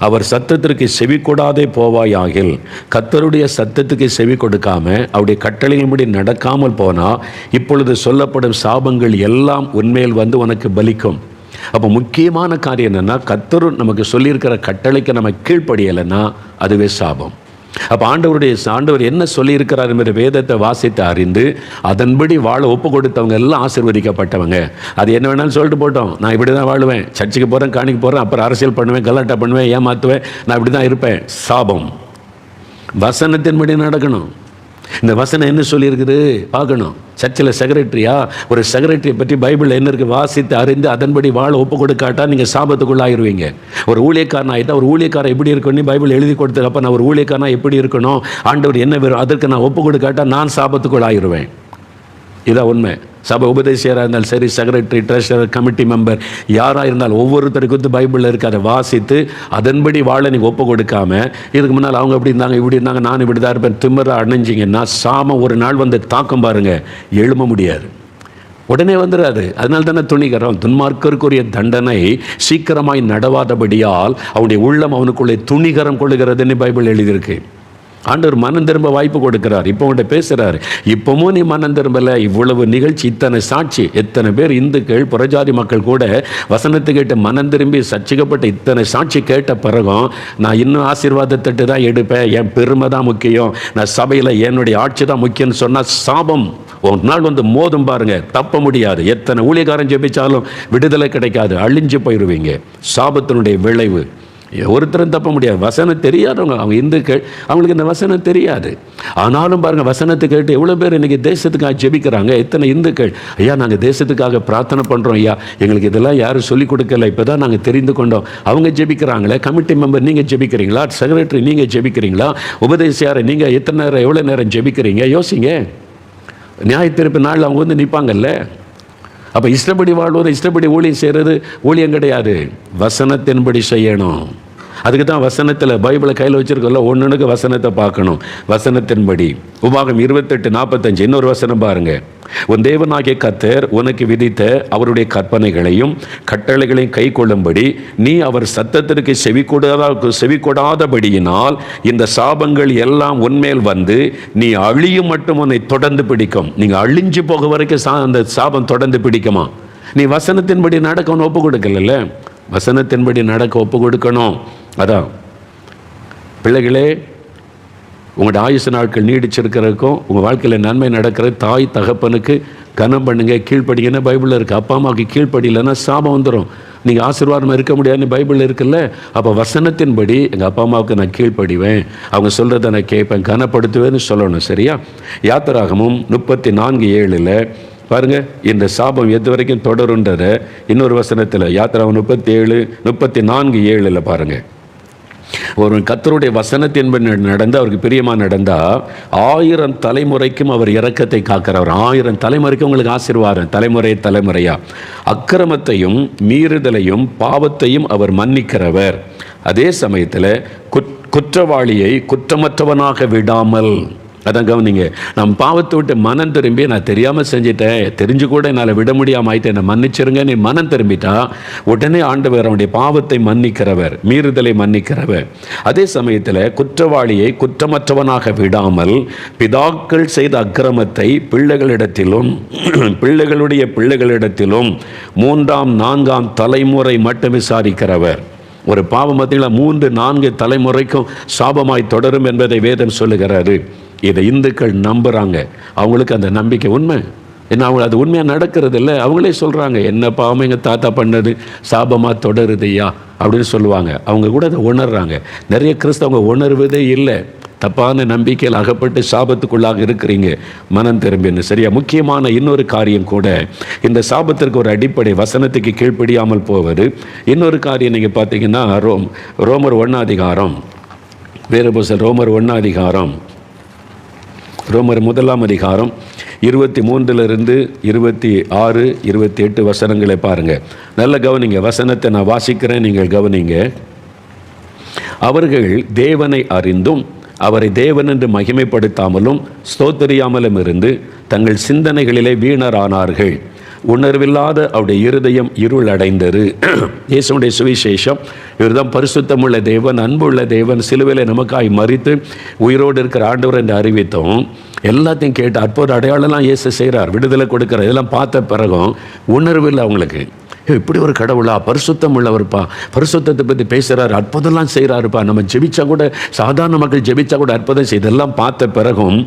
அவர் சத்தத்திற்கு செவி கொடாதே போவாயாகில், கர்த்தருடைய சத்தத்துக்கு செவி கொடுக்காம அவருடைய கட்டளையின்படி நடக்காமல் போனால் இப்பொழுது சொல்லப்படும் சாபங்கள் எல்லாம் உன்மேல் வந்து உனக்கு பலிக்கும். அப்போ முக்கியமான காரியம் என்னென்னா, கர்த்தர் நமக்கு சொல்லியிருக்கிற கட்டளைக்கு நம்ம கீழ்ப்படியலைன்னா அதுவே சாபம். அப்போ ஆண்டவர் என்ன சொல்லியிருக்கிறார் என்ற வேதத்தை வாசித்து அறிந்து அதன்படி வாழ ஒப்பு கொடுத்தவங்க எல்லாம் ஆசீர்வதிக்கப்பட்டவங்க. அது என்ன வேணாலும் சொல்லிட்டு போட்டோம், நான் இப்படி தான் வாழுவேன், சர்ச்சுக்கு போகிறேன், காணிக்கு போகிறேன், அப்புறம் அரசியல் பண்ணுவேன், கலாட்டா பண்ணுவேன், ஏமாற்றுவேன், நான் இப்படி தான் இருப்பேன். சாபம். வசனத்தின்படி நடக்கணும். இந்த வசனம் என்ன சொல்லியிருக்குது பார்க்கணும். சர்ச்சில் செக்ரட்டரியா, ஒரு செக்ரட்டரியை பற்றி பைபிளில் என்ன இருக்குது வாசித்து அறிந்து அதன்படி வாழ ஒப்பு கொடுக்காட்டா நீங்கள் சாபத்துக்குள்ளாயிருவீங்க. ஒரு ஊழியக்காரன் ஆகிட்டா, ஒரு ஊழியக்காரன் எப்படி இருக்கணும் பைபிள் எழுதி கொடுத்ததுக்கப்போ நான் ஒரு ஊழியக்காரனா எப்படி இருக்கணும், ஆண்டவர் என்ன வரும், அதற்கு நான் ஒப்பு கொடுக்காட்டா நான் சாபத்துக்குள்ளாயிருவேன். இதான் உண்மை. சபை உபதேசியராக இருந்தாலும் சரி, செக்ரட்டரி, ட்ரெஷரர், கமிட்டி மெம்பர் யாராக இருந்தாலும் ஒவ்வொருத்தருக்கு வந்து பைபிளில் இருக்குது, அதை வாசித்து அதன்படி வாழ நீங்கள் ஒப்பு கொடுக்காம இதுக்கு முன்னால் அவங்க இப்படி இருந்தாங்க இப்படி இருந்தாங்க நான் இப்படி தான் இருப்பேன் திமிரா அணைஞ்சிங்கன்னா சாமம் ஒரு நாள் வந்து தாக்கம் பாருங்கள், எழும முடியாது, உடனே வந்துடாது. அதனால தானே துணிகரம். துன்மார்க்கருக்குரிய தண்டனை சீக்கிரமாய் நடவாதபடியால் அவனுடைய உள்ளம் அவனுக்குள்ளே துணிகரம் கொள்ளுகிறதுன்னு பைபிள் எழுதியிருக்கு. ஆண்டவர் மனம் திரும்ப வாய்ப்பு கொடுக்கிறார். இப்போ உன்கிட்ட பேசுகிறார், இப்போவும் நீ மனம் திரும்பலை. இவ்வளவு நிகழ்ச்சி, இத்தனை சாட்சி, எத்தனை பேர் இந்துக்கள் புறஜாதி மக்கள் கூட வசனத்தை கேட்டு மனம் திரும்பி சர்ச்சிக்கப்பட்ட இத்தனை சாட்சி கேட்ட பிறகும் நான் இன்னும் ஆசீர்வாதத்தட்டு தான் எடுப்பேன், என் பெருமை தான் முக்கியம், நான் சபையில் என்னுடைய ஆட்சி தான் முக்கியம்னு சொன்னால் சாபம் ஒரு நாள் வந்து மோதும் பாருங்க, தப்ப முடியாது. எத்தனை ஊழியக்காரன் ஜெபிச்சாலும் விடுதலை கிடைக்காது, அழிஞ்சு போயிடுவீங்க. சாபத்தினுடைய விளைவு ஒருத்தரும் தப்ப முடியாது. வசனம் தெரியாதவங்க, அவங்க இந்துக்கள், அவங்களுக்கு இந்த வசனம் தெரியாது. ஆனாலும் பாருங்கள், வசனத்தை கேட்டு எவ்வளோ பேர் இன்றைக்கி தேசத்துக்காக ஜெபிக்கிறாங்க. எத்தனை இந்துக்கள், ஐயா நாங்கள் தேசத்துக்காக பிரார்த்தனை பண்ணுறோம் ஐயா, எங்களுக்கு இதெல்லாம் யாரும் சொல்லிக் கொடுக்கல, இப்போ தான் நாங்கள் தெரிந்து கொண்டோம். அவங்க ஜெபிக்கிறாங்களே. கமிட்டி மெம்பர் நீங்கள் ஜெபிக்கிறீங்களா? செக்ரட்டரி நீங்கள் ஜெபிக்கிறீங்களா? உபதேசியாரை நீங்கள் எத்தனை நேரம் எவ்வளோ நேரம் ஜெபிக்கிறீங்க? யோசிங்க. நியாயத்தீர்ப்பு நாள் அவங்க வந்து நிற்பாங்கல்ல. அப்போ இஷ்டப்படி வாழ்வது, இஷ்டப்படி ஊழியம் செய்கிறது ஊழியம் கிடையாது. வசனத்தின்படி செய்யணும். அதுக்கு தான் வசனத்தில் பைபிளை கையில் வச்சுருக்கோம்ல, ஒன்றுக்கு வசனத்தை பார்க்கணும். வசனத்தின்படி உபாகம் 28:45 இன்னொரு வசனம் பாருங்கள். உன் தேவனாகிய கர்த்தர் உனக்கு விதித்த அவருடைய கற்பனைகளையும் கட்டளைகளையும் கை கொள்ளும்படி நீ அவர் சத்தத்திற்கு செவி கொடாதபடியினால் இந்த சாபங்கள் எல்லாம் உன்மேல் வந்து நீ அழியும் மட்டும் உன்னை தொடர்ந்து பிடிக்கும். நீங்கள் அழிஞ்சு போக வரைக்கும் அந்த சாபம் தொடர்ந்து பிடிக்குமா? நீ வசனத்தின்படி நடக்கணும், ஒப்பு கொடுக்கல. வசனத்தின்படி நடக்க ஒப்பு கொடுக்கணும். அதான் பிள்ளைகளே, உங்களோட ஆயுசு நாட்கள் நீடிச்சிருக்கிறதுக்கும் உங்கள் வாழ்க்கையில் நன்மை நடக்கிறது தாய் தகப்பனுக்கு கனம் பண்ணுங்க, கீழ்ப்படிங்கன்னா பைபிளில் இருக்குது. அப்பா அம்மாவுக்கு கீழ்ப்படியில்லைன்னா சாபம் வந்துடும். நீங்கள் ஆசீர்வாதமாக இருக்க முடியாதுன்னு பைபிளில் இருக்குல்ல. அப்போ வசனத்தின்படி எங்கள் அப்பா அம்மாவுக்கு நான் கீழ்ப்படிவேன், அவங்க சொல்கிறத நான் கேட்பேன், கனப்படுத்துவேன்னு சொல்லணும். சரியா? யாத்திராகமும் 34:7 பாருங்கள், இந்த சாபம் எது வரைக்கும் தொடருன்றத இன்னொரு வசனத்தில் யாத்திராகமம் 34:7 பாருங்கள். ஒரு கர்த்தருடைய வசனத்தின்படி நடந்து அவருக்கு பிரியமாக நடந்தால் 1000 தலைமுறைக்கும் அவர் இரக்கத்தை காக்கிறவர். 1000 தலைமுறைக்கும் உங்களுக்கு ஆசீர்வாதம், தலைமுறையா. அக்கிரமத்தையும் மீறுதலையும் பாவத்தையும் அவர் மன்னிக்கிறவர். அதே சமயத்தில் குற்றவாளியை குற்றமற்றவனாக விடாமல். அதான் கவனிங்க. நம்ம பாவத்தை விட்டு மனம் திரும்பி, நான் தெரியாமல் செஞ்சிட்டேன், தெரிஞ்சு கூட என்னால் விட முடியாமல் ஆயிட்டேன், என்னை மன்னிச்சிருங்க நீ மனம் திரும்பிட்டா உடனே ஆண்டவர் அவனுடைய பாவத்தை மன்னிக்கிறவர், மீறுதலை மன்னிக்கிறவர். அதே சமயத்தில் குற்றவாளியை குற்றமற்றவனாக விடாமல் பிதாக்கள் செய்த அக்கிரமத்தை பிள்ளைகளிடத்திலும் பிள்ளைகளுடைய பிள்ளைகளிடத்திலும் 3ஆம் 4ஆம் தலைமுறை மட்டும் விசாரிக்கிறவர். ஒரு பாவம் பார்த்தீங்களா 3-4 தலைமுறைக்கும் சாபமாய் தொடரும் என்பதை வேதம் சொல்லுகிறாரு. இதை இந்துக்கள் நம்புகிறாங்க. அவங்களுக்கு அந்த நம்பிக்கை உண்மை. ஏன்னா அவங்க அது உண்மையாக நடக்கிறது இல்லை. அவங்களே சொல்கிறாங்க, என்ன பாவம் எங்கள் தாத்தா பண்ணது சாபமாக தொடருதையா அப்படின்னு சொல்லுவாங்க. அவங்க கூட அதை உணர்றாங்க. நிறைய கிறிஸ்தவங்க உணர்வதே இல்லை. தப்பான நம்பிக்கையில் அகப்பட்டு சாபத்துக்குள்ளாக இருக்கிறீங்க, மனம் திரும்பின்னு. சரியா? முக்கியமான இன்னொரு காரியம் கூட, இந்த சாபத்திற்கு ஒரு அடிப்படை வசனத்துக்கு கீழ்ப்படியாமல் போவது. இன்னொரு காரியம் நீங்கள் பார்த்தீங்கன்னா ரோமர் 1 வேறு ரோமர் 1 ரோமர் 1 23 26 28 வசனங்களை பாருங்கள். நல்ல கவனிங்க. வசனத்தை நான் வாசிக்கிறேன், நீங்கள் கவனிங்க. அவர்கள் தேவனை அறிந்தும் அவரை தேவன் என்று மகிமைப்படுத்தாமலும் ஸ்தோத்தரியாமலும் இருந்து தங்கள் சிந்தனைகளிலே வீணரானார்கள். உணர்வில்லாத அவருடைய இருதயம் இருள் அடைந்தது. இயேசுடைய சுவிசேஷம், இவர்தான் பரிசுத்தமுள்ள தேவன், அன்புள்ள தேவன், சிலுவையில் நமக்காய் மரித்து உயிரோடு இருக்கிற ஆண்டவர் என்று அறிவித்தோம். எல்லாத்தையும் கேட்டு அற்புத அடையாளம்லாம் இயேசு செய்கிறார், விடுதலை கொடுக்குறார். இதெல்லாம் பார்த்த பிறகும் உணர்வில் அவங்களுக்கு இப்படி ஒரு கடவுளா, பரிசுத்தம் உள்ளவர்ப்பா, பரிசுத்தத்தை பற்றி பேசுகிறார், அற்புதம்லாம் செய்கிறாருப்பா, நம்ம ஜெபிச்சா கூட, சாதாரண மக்கள் ஜெபிச்சா கூட அற்புதம் செய்தெல்லாம் பார்த்த பிறகும்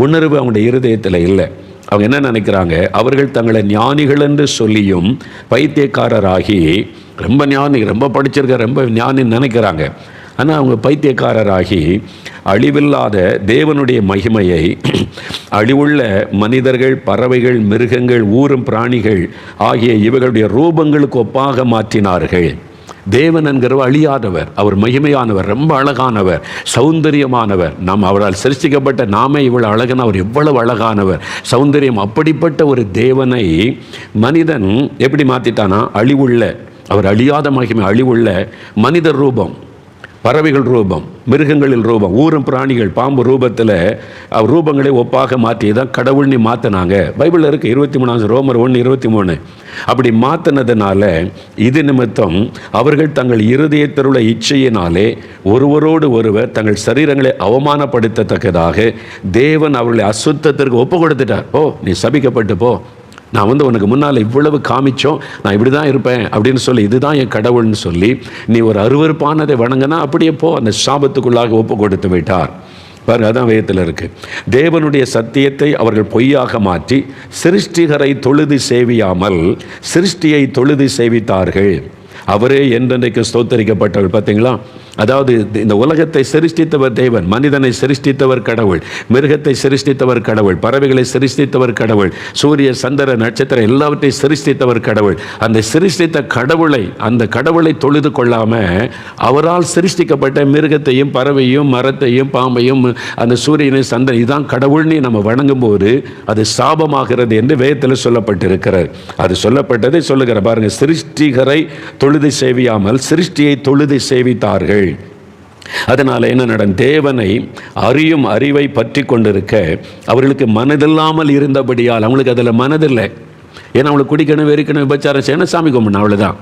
உணர்வு அவங்களுடைய இருதயத்தில் இல்லை. அவங்க என்ன நினைக்கிறாங்க? அவர்கள் தங்களை ஞானிகள் என்று சொல்லியும் பைத்தியக்காரராகி, ரொம்ப ஞானி, ரொம்ப படிச்சிருக்க, ரொம்ப ஞானின்னு நினைக்கிறாங்க. ஆனால் அவங்க பைத்தியக்காரராகி அழிவில்லாத தேவனுடைய மகிமையை அழிவுள்ள மனிதர்கள், பறவைகள், மிருகங்கள், ஊரும் பிராணிகள் ஆகிய இவர்களுடைய ரூபங்களுக்கு ஒப்பாக மாற்றினார்கள். தேவன் என்கிறவர் அழியாதவர், அவர் மகிமையானவர், ரொம்ப அழகானவர், சௌந்தரியமானவர். நாம் அவரால் சிருஷ்டிக்கப்பட்ட நாமே இவ்வளவு அழகான, அவர் எவ்வளவு அழகானவர், சௌந்தரியம். அப்படிப்பட்ட ஒரு தேவனை மனிதன் எப்படி மாற்றிட்டானா? அழிவுள்ள, அவர் அழியாத மகிமை, அழிவுள்ள மனிதர் ரூபம், பறவைகள் ரூபம், மிருகங்களில் ரூபம், ஊரும் பிராணிகள், பாம்பு ரூபத்தில் அவர் ரூபங்களை ஒப்பாக மாற்றி தான் கடவுள்னு மாற்றினாங்க. பைபிளில் இருக்குது 23 ரோமர் 1:23. அப்படி மாற்றினதுனால இது நிமித்தம் அவர்கள் தங்கள் இருதயத்திலுள்ள இச்சையினாலே ஒருவரோடு ஒருவர் தங்கள் சரீரங்களை அவமானப்படுத்தத்தக்கதாக தேவன் அவர்களை அசுத்தத்திற்கு ஒப்பு கொடுத்துட்டார். ஓ, நீ சபிக்கப்பட்டு போ, நான் உனக்கு முன்னால் இவ்வளவு காமிச்சோம், நான் இப்படி தான் இருப்பேன் அப்படின்னு சொல்லி, இதுதான் என் கடவுள்னு சொல்லி நீ ஒரு அருவருப்பானதை வணங்கினா அப்படியே போ, அந்த சாபத்துக்குள்ளாக ஒப்பு கொடுத்து விட்டார். பாருங்க, அதான் வேதத்தில் இருக்குது. தேவனுடைய சத்தியத்தை அவர்கள் பொய்யாக மாற்றி சிருஷ்டிகரை தொழுது சேவியாமல் சிருஷ்டியை தொழுது சேவித்தார்கள். அவரே என்றென்றைக்கு ஸ்தோத்தரிக்கப்பட்டவர். பார்த்தீங்களா? அதாவது இந்த உலகத்தை சிருஷ்டித்தவர் தேவன், மனிதனை சிருஷ்டித்தவர் கடவுள், மிருகத்தை சிருஷ்டித்தவர் கடவுள், பறவைகளை சிருஷ்டித்தவர் கடவுள், சூரிய சந்திர நட்சத்திரம் எல்லாவற்றையும் சிருஷ்டித்தவர் கடவுள். அந்த சிருஷ்டித்த கடவுளை, அந்த கடவுளை தொழுது கொள்ளாம அவரால் சிருஷ்டிக்கப்பட்ட மிருகத்தையும் பறவையும் மரத்தையும் பாம்பையும் அந்த சூரியனை சந்திரன் இதான் கடவுள்னு நம்ம வணங்கும் போது அது சாபமாகிறது என்று வேதத்தில் சொல்லப்பட்டிருக்கிறது. அது சொல்லப்பட்டதை சொல்லுகிற பாருங்க, சிருஷ்டிகரை தொழுது சேவியாமல் சிருஷ்டியை தொழுது சேவித்தார்கள். அதனால என்ன நடன், தேவனை அறியும் அறிவை பற்றி கொண்டிருக்க அவர்களுக்கு மனதில்லாமல் இருந்தபடியால், அவங்களுக்கு அதில் மனதில்லை. ஏன்னா அவங்களுக்கு குடிக்கணும், வெறிக்கணும், விபச்சாரம் செய்யணும், சாமி கும்பிடணும், அவ்வளோதான்.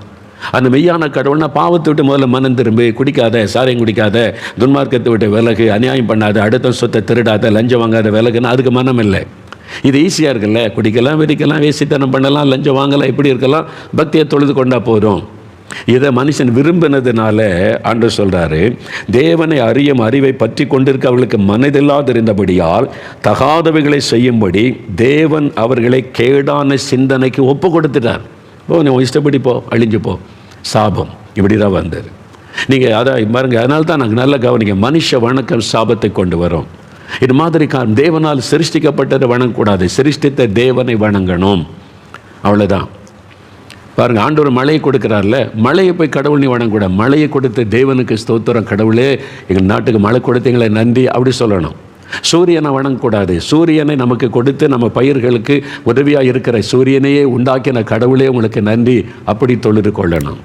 அந்த மெய்யான கடவுள்னா பாவத்தை விட்டு முதல்ல மனம் திரும்பி, குடிக்காத, சாரையும் குடிக்காத, துன்மார்க்கத்தை விட்டு விலகு, அநியாயம் பண்ணாத, அடுத்த சொத்தை திருடாத, லஞ்சம் வாங்காத விலகுன்னு அதுக்கு மனம் இல்லை. இது ஈஸியாக இருக்குல்ல, குடிக்கலாம், வெறிக்கலாம், வேசித்தனம் பண்ணலாம், லஞ்சம் வாங்கலாம், இப்படி இருக்கலாம், பக்தியை தொழுது கொண்டா போதும். இதை மனுஷன் விரும்பினதுனால ஆண்டவர் சொல்றாரு, தேவனை அறியும் அறிவை பற்றி கொண்டிருக்க அவர்களுக்கு மனதில்லாதிருந்தபடியால் தகாதவைகளை செய்யும்படி தேவன் அவர்களை கேடான சிந்தனைக்கு ஒப்பு கொடுத்துட்டார். போ, நீ இஷ்டப்படி போ, அழிஞ்சு போ, சாபம் இப்படி தான் வந்தது. நீங்கள் அதான் பாருங்க, அதனால தான் நாங்கள் நல்லா கவனிங்க, மனுஷ வணக்கம் சாபத்தை கொண்டு வரும். இது மாதிரி தேவனால் சிருஷ்டிக்கப்பட்டதை வணங்கக்கூடாது, சிருஷ்டித்த தேவனை வணங்கணும், அவ்வளோதான். பாருங்க, ஆண்டவர் மழையை கொடுக்குறாருல, மழையை போய் கடவுள் நீ வணங்கக்கூடாது. மழையை கொடுத்த தேவனுக்கு ஸ்தோத்திரம், கடவுளே எங்கள் நாட்டுக்கு மழை கொடுத்தீங்களே நன்றி அப்படி சொல்லணும். சூரியனை வணங்கக்கூடாது, சூரியனை நமக்கு கொடுத்து நம்ம பயிர்களுக்கு உதவியாக இருக்கிற சூரியனையே உண்டாக்கின கடவுளே உங்களுக்கு நன்றி அப்படி தொழுது கொள்ளணும்.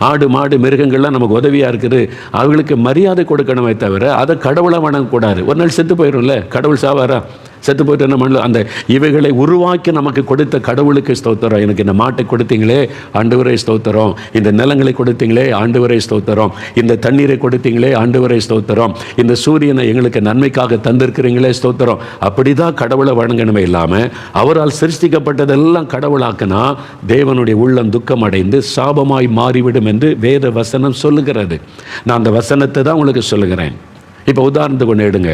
ஆடு மாடு மிருகங்கள்லாம் நமக்கு உதவியாக இருக்குது, அவங்களுக்கு மரியாதை கொடுக்கணுமே தவிர அதை கடவுளை வணங்கக்கூடாது. ஒரு நாள் செத்து போயிடும்ல, கடவுள் சாவாரா? செத்து போயிட்டு என்ன பண்ணல? அந்த இவைகளை உருவாக்கி நமக்கு கொடுத்த கடவுளுக்கு ஸ்தோத்திரம். எனக்கு இந்த மாட்டை கொடுத்தீங்களே ஆண்டவரே ஸ்தோத்திரம், இந்த நிலங்களை கொடுத்தீங்களே ஆண்டவரே ஸ்தோத்திரம், இந்த தண்ணீரை கொடுத்தீங்களே ஆண்டவரே ஸ்தோத்திரம், இந்த சூரியனை எங்களுக்கு நன்மைக்காக தந்திருக்கிறீங்களே ஸ்தோத்திரம். அப்படி தான் கடவுளை வணங்கணுமே இல்லாமல் அவரால் சிருஷ்டிக்கப்பட்டதெல்லாம் கடவுளாக்குனா தேவனுடைய உள்ளம் துக்கம் அடைந்து சாபமாய் மாறிவிடும் என்று வேத வசனம் சொல்லுகிறது. நான் அந்த வசனத்தை தான் உங்களுக்கு சொல்லுகிறேன். இப்போ உதாரணத்துக்கு ஒன்று எடுங்க.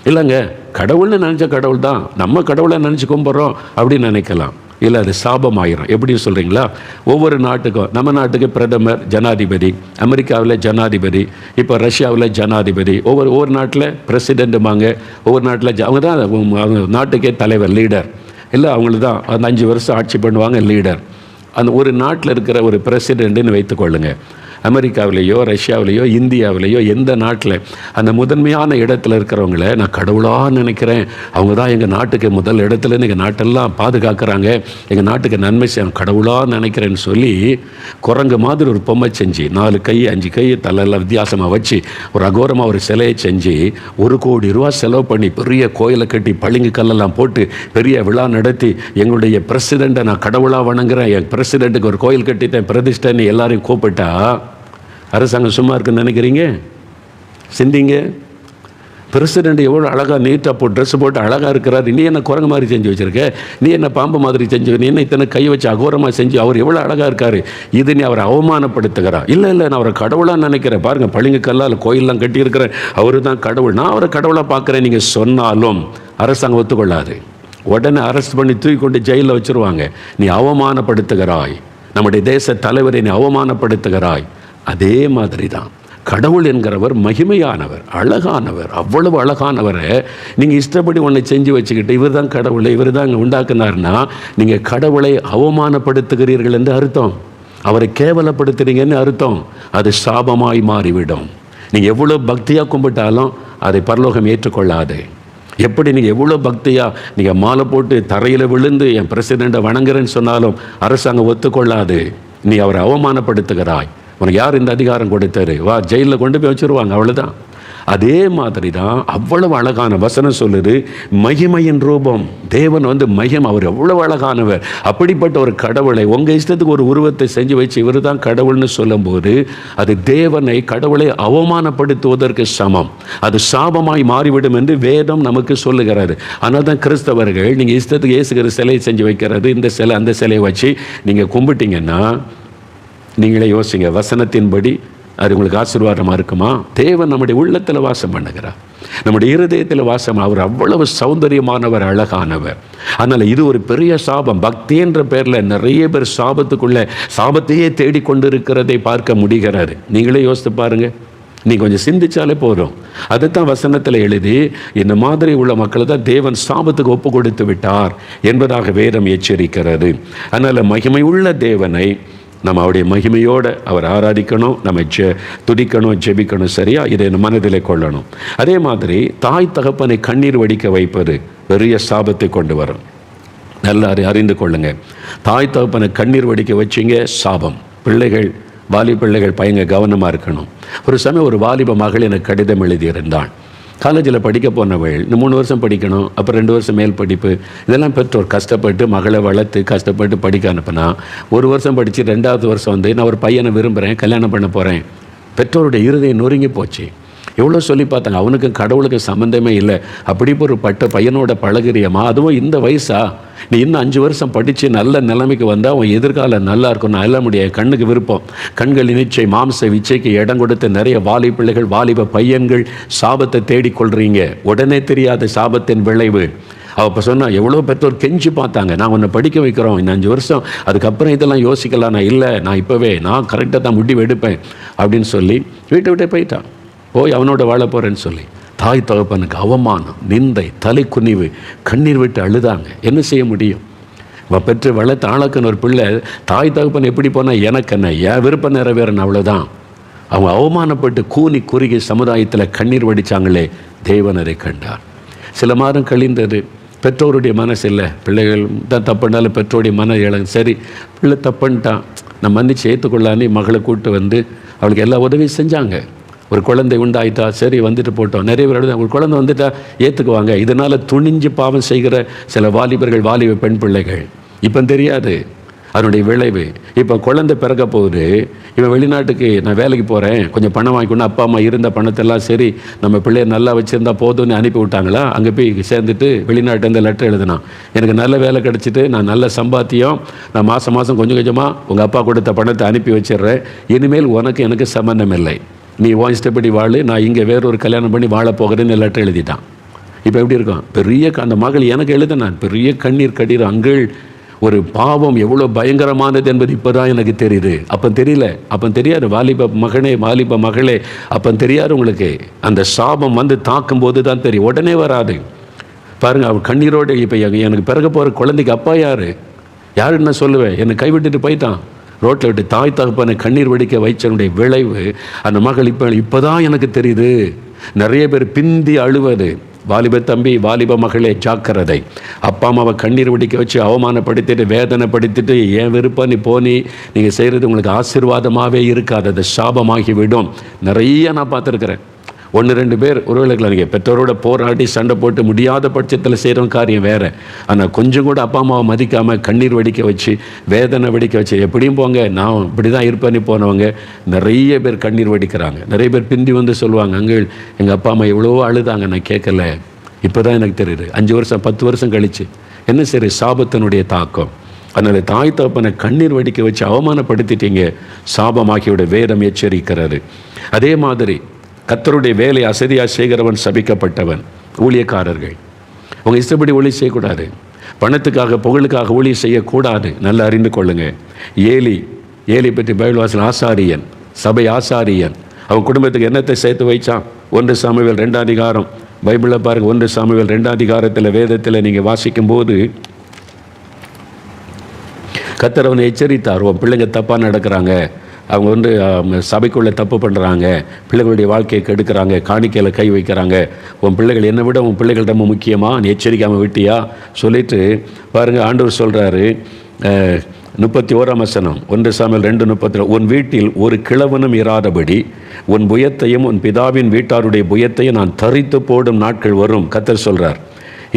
இல்லைங்க, கடவுள்னு நினச்ச கடவுள் தான், நம்ம கடவுளை நினச்சி கும்பிட்றோம் அப்படின்னு நினைக்கலாம். இல்லை, அது சாபமாயிரும். எப்படி சொல்கிறீங்களா? ஒவ்வொரு நாட்டுக்கும், நம்ம நாட்டுக்கு பிரதமர், ஜனாதிபதி, அமெரிக்காவில் ஜனாதிபதி, இப்போ ரஷ்யாவில் ஜனாதிபதி, ஒவ்வொரு நாட்டில் பிரசிடெண்ட்டுமாங்க, ஒவ்வொரு நாட்டில் அவங்க தான் அவங்க நாட்டுக்கே தலைவர், லீடர். இல்லை, அவங்களுக்கு தான் அந்த 5 வருஷம் ஆட்சி பண்ணுவாங்க, லீடர். அந்த ஒரு நாட்டில் இருக்கிற ஒரு பிரசிடெண்ட்டுன்னு வைத்துக்கொள்ளுங்க. அமெரிக்காவிலேயோ ரஷ்யாவிலேயோ இந்தியாவிலேயோ எந்த நாட்டில் அந்த முதன்மையான இடத்துல இருக்கிறவங்கள நான் கடவுளாக நினைக்கிறேன், அவங்க தான் எங்கள் நாட்டுக்கு முதல் இடத்துல எங்கள் நாட்டெல்லாம் பாதுகாக்கிறாங்க, எங்கள் நாட்டுக்கு நன்மை செய்ய கடவுளாக நினைக்கிறேன்னு சொல்லி குரங்கு மாதிரி ஒரு பொம்மை செஞ்சு 4 கை 5 கை தலையெல்லாம் வித்தியாசமாக வச்சு ஒரு அகோரமாக ஒரு சிலையை செஞ்சு 1 கோடி ரூபா செலவு பண்ணி பெரிய கோயிலை கட்டி பளிங்கு கல்லெல்லாம் போட்டு பெரிய விழா நடத்தி எங்களுடைய பிரசிடெண்ட்டை நான் கடவுளாக வணங்குறேன், என் பிரசிடெண்ட்டுக்கு ஒரு கோயில் கட்டிட்டேன் பிரதிஷ்டைன்னு எல்லாரையும் கூப்பிட்டா அரசாங்கம் சும்மா இருக்குன்னு நினைக்கிறீங்க? சிந்திங்க. பிரசிடெண்ட் எவ்வளோ அழகாக நீட்டாக போட்டு ட்ரெஸ் போட்டு அழகாக இருக்கிறார், நீ என்ன குரங்கு மாதிரி செஞ்சு வச்சுருக்க, நீ என்ன பாம்பு மாதிரி செஞ்சு, நீ என்ன இத்தனை கை வச்சு அகோரமாக செஞ்சு, அவர் எவ்வளோ அழகாக இருக்கார், இது நீ அவரை அவமானப்படுத்துகிறா? இல்லை நான் அவரை கடவுளாக நினைக்கிறேன், பாருங்கள் பளிங்கு கல்லால் கோயிலெலாம் கட்டியிருக்கிறேன், அவரு தான் கடவுள், நான் அவரை கடவுளாக பார்க்குறேன் நீங்கள் சொன்னாலும் அரசாங்கம் ஒத்துக்கொள்ளாது. உடனே அரெஸ்ட் பண்ணி தூக்கி கொண்டு ஜெயிலில் வச்சுருவாங்க. நீ அவமானப்படுத்துகிறாய், நம்முடைய தேச தலைவரை நீ அவமானப்படுத்துகிறாய். அதே மாதிரி தான் கடவுள் என்கிறவர் மகிமையானவர், அழகானவர், அவ்வளவு அழகானவரை நீங்கள் இஷ்டப்படி ஒன்றை செஞ்சு வச்சுக்கிட்டு இவர் தான் கடவுளை, இவர் தான் இங்கே உண்டாக்குனார்னா நீங்கள் கடவுளை அவமானப்படுத்துகிறீர்கள் என்று அர்த்தம், அவரை கேவலப்படுத்துறீங்கன்னு அர்த்தம். அது சாபமாய் மாறிவிடும். நீங்கள் எவ்வளோ பக்தியாக கும்பிட்டாலும் அதை பரலோகம் ஏற்றுக்கொள்ளாது. எப்படி நீங்கள் எவ்வளோ பக்தியாக நீங்கள் மாலை போட்டு தரையில் விழுந்து என் பிரசிடெண்ட்டை வணங்குறேன்னு சொன்னாலும் அரசாங்கம் ஒத்துக்கொள்ளாது. நீ அவரை அவமானப்படுத்துகிறாய், உனக்கு யார் இந்த அதிகாரம் கொடுத்தாரு, வா ஜெயிலில் கொண்டு போய் வச்சுருவாங்க, அவ்வளோதான். அதே மாதிரி தான் அவ்வளவு அழகான வசனம் சொல்லுது, மகிமையின் ரூபம். தேவன் மகிமை, அவர் எவ்வளவு அழகானவர். அப்படிப்பட்ட ஒரு கடவுளை உங்கள் இஷ்டத்துக்கு ஒரு உருவத்தை செஞ்சு வச்சு இவர் தான் கடவுள்னு சொல்லும்போது அது தேவனை, கடவுளை அவமானப்படுத்துவதற்கு சமம், அது சாபமாய் மாறிவிடும் என்று வேதம் நமக்கு சொல்லுகிறாரு. ஆனால் தான் கிறிஸ்தவர்கள் நீங்கள் இஷ்டத்துக்கு இயேசுகிற சிலையை செஞ்சு வைக்கிறது, இந்த சிலை அந்த சிலையை வச்சு நீங்கள் கும்பிட்டீங்கன்னா நீங்களே யோசிங்க, வசனத்தின்படி அது உங்களுக்கு ஆசீர்வாதமாக இருக்குமா? தேவன் நம்முடைய உள்ளத்தில் வாசம் பண்ணுகிறார், நம்முடைய இருதயத்தில் வாசம். அவர் அவ்வளவு சௌந்தரியமானவர், அழகானவர். அதனால் இது ஒரு பெரிய சாபம். பக்தி என்ற பேரில் நிறைய பேர் சாபத்தையே தேடிக்கொண்டு இருக்கிறதை பார்க்க முடிகிறது. நீங்களே யோசித்து பாருங்க, நீ கொஞ்சம் சிந்திச்சாலே போதும். அதுதான் வசனத்தில் எழுதி, இந்த மாதிரி உள்ள மக்களை தான் தேவன் சாபத்துக்கு ஒப்பு கொடுத்து விட்டார் என்பதாக வேதம் எச்சரிக்கிறது. அதனால் மகிமை உள்ள தேவனை நம்ம அவருடைய மகிமையோடு அவர் ஆராதிக்கணும், நம்ம துதிக்கணும், ஜெபிக்கணும். சரியா? இதை மனதிலே கொள்ளணும். அதே மாதிரி தாய் தகப்பனை கண்ணீர் வடிக்க வைப்பது பெரிய சாபத்தை கொண்டு வரும். நல்லா அறிந்து கொள்ளுங்க. தாய் தகப்பனை கண்ணீர் வடிக்க வச்சிங்க, சாபம். வாலிப பிள்ளைகள் பயங்க கவனமாக இருக்கணும். ஒரு சமயம் ஒரு வாலிப மகள் எனக்கு கடிதம் எழுதியிருந்தாள். காலேஜில் படிக்க போனவள், இன்னும் 3 வருஷம் படிக்கணும், அப்புறம் 2 வருஷம் மேல் படிப்பு, இதெல்லாம் பெற்றோர் கஷ்டப்பட்டு மகளை வளர்த்து கஷ்டப்பட்டு படிக்க அனுப்புனா, 1 வருஷம் படித்து 2வது வருஷம் வந்து நான் ஒரு பையனை விரும்புகிறேன், கல்யாணம் பண்ண போகிறேன். பெற்றோருடைய இருதயம் நொறுங்கி போச்சு. எவ்வளோ சொல்லி பார்த்தாங்க, அவனுக்கும் கடவுளுக்கு சம்மந்தமே இல்லை. அப்படி ஒரு பையனோட பழகிறியம்மா, அதுவும் இந்த வயசா? நீ இன்னும் 5 வருஷம் படித்து நல்ல நிலைமைக்கு வந்தால் அவன் எதிர்காலம் நல்லா இருக்கும். நான் எல்லாம் முடியாது, கண்ணுக்கு விருப்பம், கண்கள் இச்சை, மாம்ச இச்சைக்கு இடம் கொடுத்து நிறைய வாலிப பிள்ளைகள், வாலிப பையன்கள் சாபத்தை தேடிக்கொள்கிறீங்க. உடனே தெரியாத சாபத்தின் விளைவு. அவள் இப்போ சொன்னால் எவ்வளோ பெற்றோர் கெஞ்சி பார்த்தாங்க, நான் உன்னை படிக்க வைக்கிறோம், இன்னும் 5 வருஷம், அதுக்கப்புறம் இதெல்லாம் யோசிக்கலாம். நான் இல்லை, நான் இப்போவே நான் கரெக்டாக தான் முடிவு எடுப்பேன் அப்படின்னு சொல்லி வீட்டை விட்டே போயிட்டான். போய் அவனோட வாழ போகிறேன்னு சொல்லி தாய் தகப்பனுக்கு அவமானம், நிந்தை, தலை குனிவு, கண்ணீர் விட்டு அழுதாங்க. என்ன செய்ய முடியும்? அவள் பெற்று வளர்த்து ஆளாக்குன்னு ஒரு பிள்ளை தாய் தகப்பன் எப்படி போனால் எனக்கு என்ன, என் விருப்பம் நிறைவேறணும், அவ்வளோதான். அவங்க அவமானப்பட்டு கூனி குறுகி சமுதாயத்தில் கண்ணீர் வடித்தாங்களே, தேவன் அதை கண்டார். சில மாதம் கழிந்தது. பெற்றோருடைய மனசு இல்லை, பிள்ளைகள் தான் தப்புனாலும் பெற்றோருடைய மன இழந்து, சரி பிள்ளை தப்புன்ட்டான், நான் மன்னிச்சு ஏற்றுக்கொள்ளானே மகளை கூப்பிட்டு வந்து அவளுக்கு எல்லா உதவியும் செஞ்சாங்க. ஒரு குழந்தை உண்டாயிட்டா, சரி வந்துட்டு போட்டோம். நிறைய பேர் ஒரு குழந்தை வந்துட்டா ஏற்றுக்குவாங்க. இதனால் துணிஞ்சு பாவம் செய்கிற சில வாலிப பெண் பிள்ளைகள் இப்போ தெரியாது அதனுடைய விளைவு. இப்போ குழந்தை பிறக்க போகுது, இவன் வெளிநாட்டுக்கு நான் வேலைக்கு போகிறேன், கொஞ்சம் பணம் வாங்கிக்கணும், அப்பா அம்மா இருந்த பணத்தெல்லாம் சரி நம்ம பிள்ளைய நல்லா வச்சுருந்தா போதும்னு அனுப்பி விட்டாங்களா. அங்கே போய் சேர்ந்துட்டு வெளிநாட்டிலேருந்து லெட்டர் எழுதினான், எனக்கு நல்ல வேலை கிடச்சிட்டு நான் நல்ல சம்பாத்தியம், நான் மாதம் கொஞ்சம் கொஞ்சமாக உங்கள் அப்பா கொடுத்த பணத்தை அனுப்பி வச்சிடுறேன், இனிமேல் உனக்கு எனக்கு சம்மந்தம் இல்லை, நீ உன் இஷ்டப்படி வாழு, நான் இங்கே வேறொரு கல்யாணம் பண்ணி வாழ போகிறேன்னு லெட்டர் எழுதிட்டான். இப்போ எப்படி இருக்கும்? பெரிய அந்த மகள் எனக்கு எழுதினான், பெரிய கண்ணீர் கண்ணீர். அங்கள் ஒரு பாவம் எவ்வளோ பயங்கரமானது என்பது இப்போ தான் எனக்கு தெரியுது. அப்போ தெரியல, அப்போ தெரியாது. வாலிப மகளே, அப்போ தெரியாது உங்களுக்கு. அந்த சாபம் வந்து தாக்கும் போது தான் தெரியும், உடனே வராது. பாருங்கள், அவள் கண்ணீரோடு இப்போ எனக்கு பிறகு போகிற குழந்தைக்கு அப்பா யாருன்னு நான் சொல்லுவேன், என்னை கைவிட்டுட்டு போயிட்டான், ரோட்டில் விட்டு தாய் தகப்பனை கண்ணீர் வடிக்க வைச்சனுடைய விளைவு அந்த மகள் இப்போ தான் எனக்கு தெரியுது. நிறைய பேர் பிந்தி அழுவது. வாலிப தம்பி, வாலிப மகளே, ஜாக்கிரதை. அப்பா அம்மாவை கண்ணீர் வடிக்க வச்சு அவமானப்படுத்திட்டு வேதனைப்படுத்திட்டு ஏன் விருப்பம் நீ போனி நீங்கள் செய்கிறது உங்களுக்கு ஆசீர்வாதமாகவே இருக்காது, அது சாபமாகிவிடும். நிறைய நான் பார்த்துருக்குறேன். 1-2 பேர் ஒருவேளைகளை நீங்கள் பெற்றோரோட போராடி சண்டை போட்டு முடியாத பட்சத்தில் செய்கிற காரியம் வேறு. ஆனால் கொஞ்சம் கூட அப்பா அம்மாவை மதிக்காமல் கண்ணீர் வடிக்க வச்சு வேதனை வடிக்க வச்சு எப்படியும் போங்க நான் இப்படி தான் இருப்பேன்னு போனவங்க நிறைய பேர் கண்ணீர் வடிக்கிறாங்க. நிறைய பேர் பிந்தி வந்து சொல்லுவாங்க, அங்கள் எங்கள் அப்பா அம்மா எவ்வளோ அழுதாங்க, நான் கேட்கல, இப்போ தான் எனக்கு தெரியுது. 5 வருஷம் 10 வருஷம் கழிச்சு என்ன சரி, சாபத்தினுடைய தாக்கம். அதனால் தாய் தகப்பனை கண்ணீர் வடிக்க வச்சு அவமானப்படுத்திட்டீங்க, சாபமாகியோட வேதம் எச்சரிக்கிறது. அதே மாதிரி கர்த்தருடைய வேலை அசதியாக செய்கிறவன் சபிக்கப்பட்டவன். ஊழியக்காரர்கள் உங்கள் இஷ்டப்படி ஊழியம் செய்யக்கூடாது, பணத்துக்காக புகழுக்காக ஊழியம் செய்யக்கூடாது. நல்லா அறிந்து கொள்ளுங்க. ஏலி பற்றி பைபிள் வாசல் ஆசாரியன், சபை ஆசாரியன். அவன் குடும்பத்துக்கு என்னத்தை சேர்த்து வைச்சான்? 1 சாமுவேல் 2ஆம் அதிகாரம் பைபிளில் பாருங்கள். 1 சாமுவேல் 2ஆம் அதிகாரத்தில் வேதத்தில் நீங்கள் வாசிக்கும் போது கர்த்தர் அவனை எச்சரித்தார், உன் பிள்ளைங்க தப்பாக நடக்கிறாங்க, அவங்க வந்து சபைக்குள்ளே தப்பு பண்ணுறாங்க, பிள்ளைகளுடைய வாழ்க்கையை கெடுக்கிறாங்க, காணிக்கையில் கை வைக்கிறாங்க, உன் பிள்ளைகள் என்னை விட உன் பிள்ளைகள் ரொம்ப முக்கியமாக, நீ எச்சரிக்காமல் விட்டியா சொல்லிட்டு பாருங்கள். ஆண்டவர் சொல்கிறாரு 31ஆம் வசனம் 1 சாமுவேல் 2:30, உன் வீட்டில் ஒரு கிழவனும் இராதபடி உன் புயத்தையும் உன் பிதாவின் வீட்டாருடைய புயத்தையும் நான் தரித்து போடும் நாட்கள் வரும். கர்த்தர் சொல்கிறார்,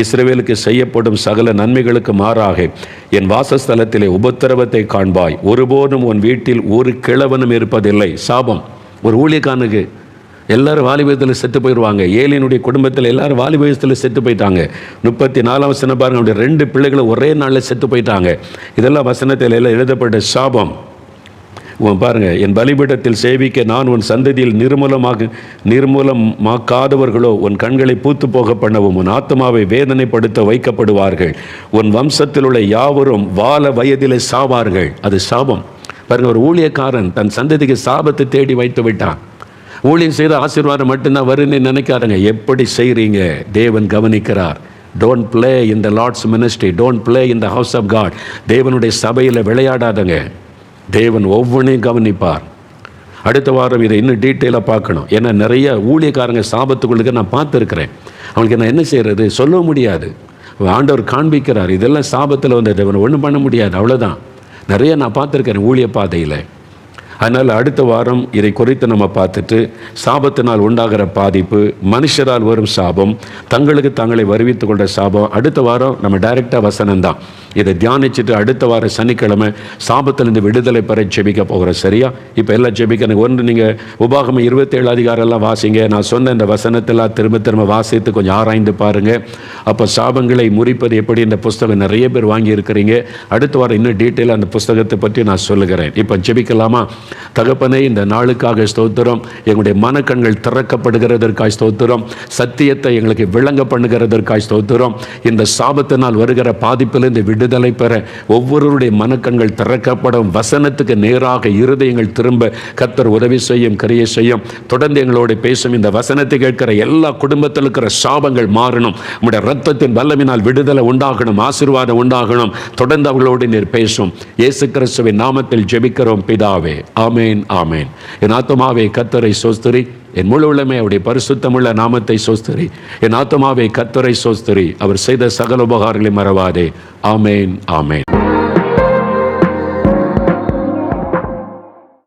இஸ்ரவேலுக்கு செய்யப்படும் சகல நன்மைகளுக்கு மாறாக என் வாசஸ்தலத்திலே உபத்திரவத்தை காண்பாய், ஒருபோதும் உன் வீட்டில் ஒரு கிழவனும் இருப்பதில்லை. சாபம். ஒரு ஊழியக்காரனுக்கு எல்லாரும் வாலிபத்தில் செத்து போயிடுவாங்க. ஏலியனுடைய குடும்பத்தில் எல்லாரும் வாலிபத்தில் செத்து போயிட்டாங்க. 34ஆம் வசனம் பாருங்க, அவருடைய 2 பிள்ளைகளும் ஒரே நாளில் செத்து போயிட்டாங்க. இதெல்லாம் வசனத்தில் எல்லாம் எழுதப்பட்ட சாபம். பாருங்க, என் பலிபீடத்தில் சேவிக்க நான் உன் சந்ததியில் நிர்மூலமாக்காதவர்களோ உன் கண்களை பூத்து போக பண்ணவும் உன் ஆத்மாவை வேதனைப்படுத்த வைக்கப்படுவார்கள். உன் வம்சத்தில் உள்ள யாவரும் வால வயதிலே சாவார்கள். அது சாபம். பாருங்க, ஒரு ஊழியக்காரன் தன் சந்ததிக்கு சாபத்தை தேடி வைத்து விட்டான். ஊழியம் செய்த ஆசீர்வாதம் மட்டும்தான் வருன்னு நினைக்காதங்க. எப்படி செய்கிறீங்க தேவன் கவனிக்கிறார். Don't play in the Lord's ministry, don't play in the house of God. தேவனுடைய சபையில் விளையாடாதங்க. தேவன் ஒவ்வொன்றையும் கவனிப்பார். அடுத்த வாரம் இதை இன்னும் டீட்டெயிலாக பார்க்கணும். ஏன்னா நிறைய ஊழியக்காரங்க சாபத்துக்குள்ளுக்கு நான் பார்த்துருக்கிறேன். அவங்களுக்கு நான் என்ன செய்கிறது சொல்ல முடியாது. ஆண்டவர் காண்பிக்கிறார், இதெல்லாம் சாபத்தில் வந்து தேவன் ஒன்றும் பண்ண முடியாது, அவ்வளோதான். நிறைய நான் பார்த்துருக்கிறேன் ஊழிய பாதையில். அதனால் அடுத்த வாரம் இதை குறித்து நம்ம பார்த்துட்டு, சாபத்தினால் உண்டாகிற பாதிப்பு, மனுஷரால் வரும் சாபம், தங்களுக்கு தங்களை வருவித்துக் கொண்ட சாபம். அடுத்த வாரம் நம்ம டைரெக்டாக வசனம் தான். இதை தியானிச்சுட்டு அடுத்த வாரம் சனிக்கிழமை சாபத்திலிருந்து விடுதலை பெற ஜெபிக்க போகிறோம். சரியா? இப்போ எல்லாம் ஜெபிக்க ஒன்று, நீங்கள் உபாகமம் 27 அதிகாரம்லாம் வாசிங்க. நான் சொன்ன இந்த வசனத்தெல்லாம் திரும்ப திரும்ப வாசித்து கொஞ்சம் ஆராய்ந்து பாருங்கள். அப்போ சாபங்களை முறிப்பது எப்படி, இந்த புஸ்தகம் நிறைய பேர் வாங்கி இருக்கிறீங்க. அடுத்த வாரம் இன்னும் டீட்டெயிலாக அந்த புஸ்தகத்தை பற்றி நான் சொல்லுகிறேன். இப்போ ஜெபிக்கலாமா? தகப்பனே, இந்த நாளுக்காக ஸ்தோத்திரம். எங்களுடைய மனக்கண்கள் திறக்கப்படுகிறதற்காக ஸ்தோத்திரம். சத்தியத்தை எங்களுக்கு விளங்க பண்ணுகிறதற்காக ஸ்தோத்திரம். இந்த சாபத்தினால் வருகிற பாதிப்பிலிருந்து விடுதலை பெற ஒவ்வொருவருடைய மனக்கண்கள் திறக்கப்படும். வசனத்துக்கு நேராக இருதயங்கள் திரும்ப கர்த்தர் உதவி செய்யும், கிரியை செய்யும். தொடர்ந்து எங்களோட பேசும். இந்த வசனத்தை கேட்கிற எல்லா குடும்பத்தில் இருக்கிற சாபங்கள் மாறணும். உங்களுடைய ரத்தத்தின் வல்லமினால் விடுதலை உண்டாகணும், ஆசீர்வாதம் உண்டாகணும். தொடர்ந்து அவர்களோடு நீர் பேசும். இயேசு கிறிஸ்துவின் நாமத்தில் ஜெபிக்கிறோம் பிதாவே. ஆமேன், ஆமேன். என் ஆத்துமாவே கர்த்தரை சோஸ்திரி, என் முழு உள்ளமே அவருடைய பரிசுத்தமுள்ள நாமத்தை சோஸ்திரி. என் ஆத்துமாவே கர்த்தரை சோஸ்திரி, அவர் செய்த சகல உபகாரங்களை மறவாதே. ஆமேன், ஆமேன்.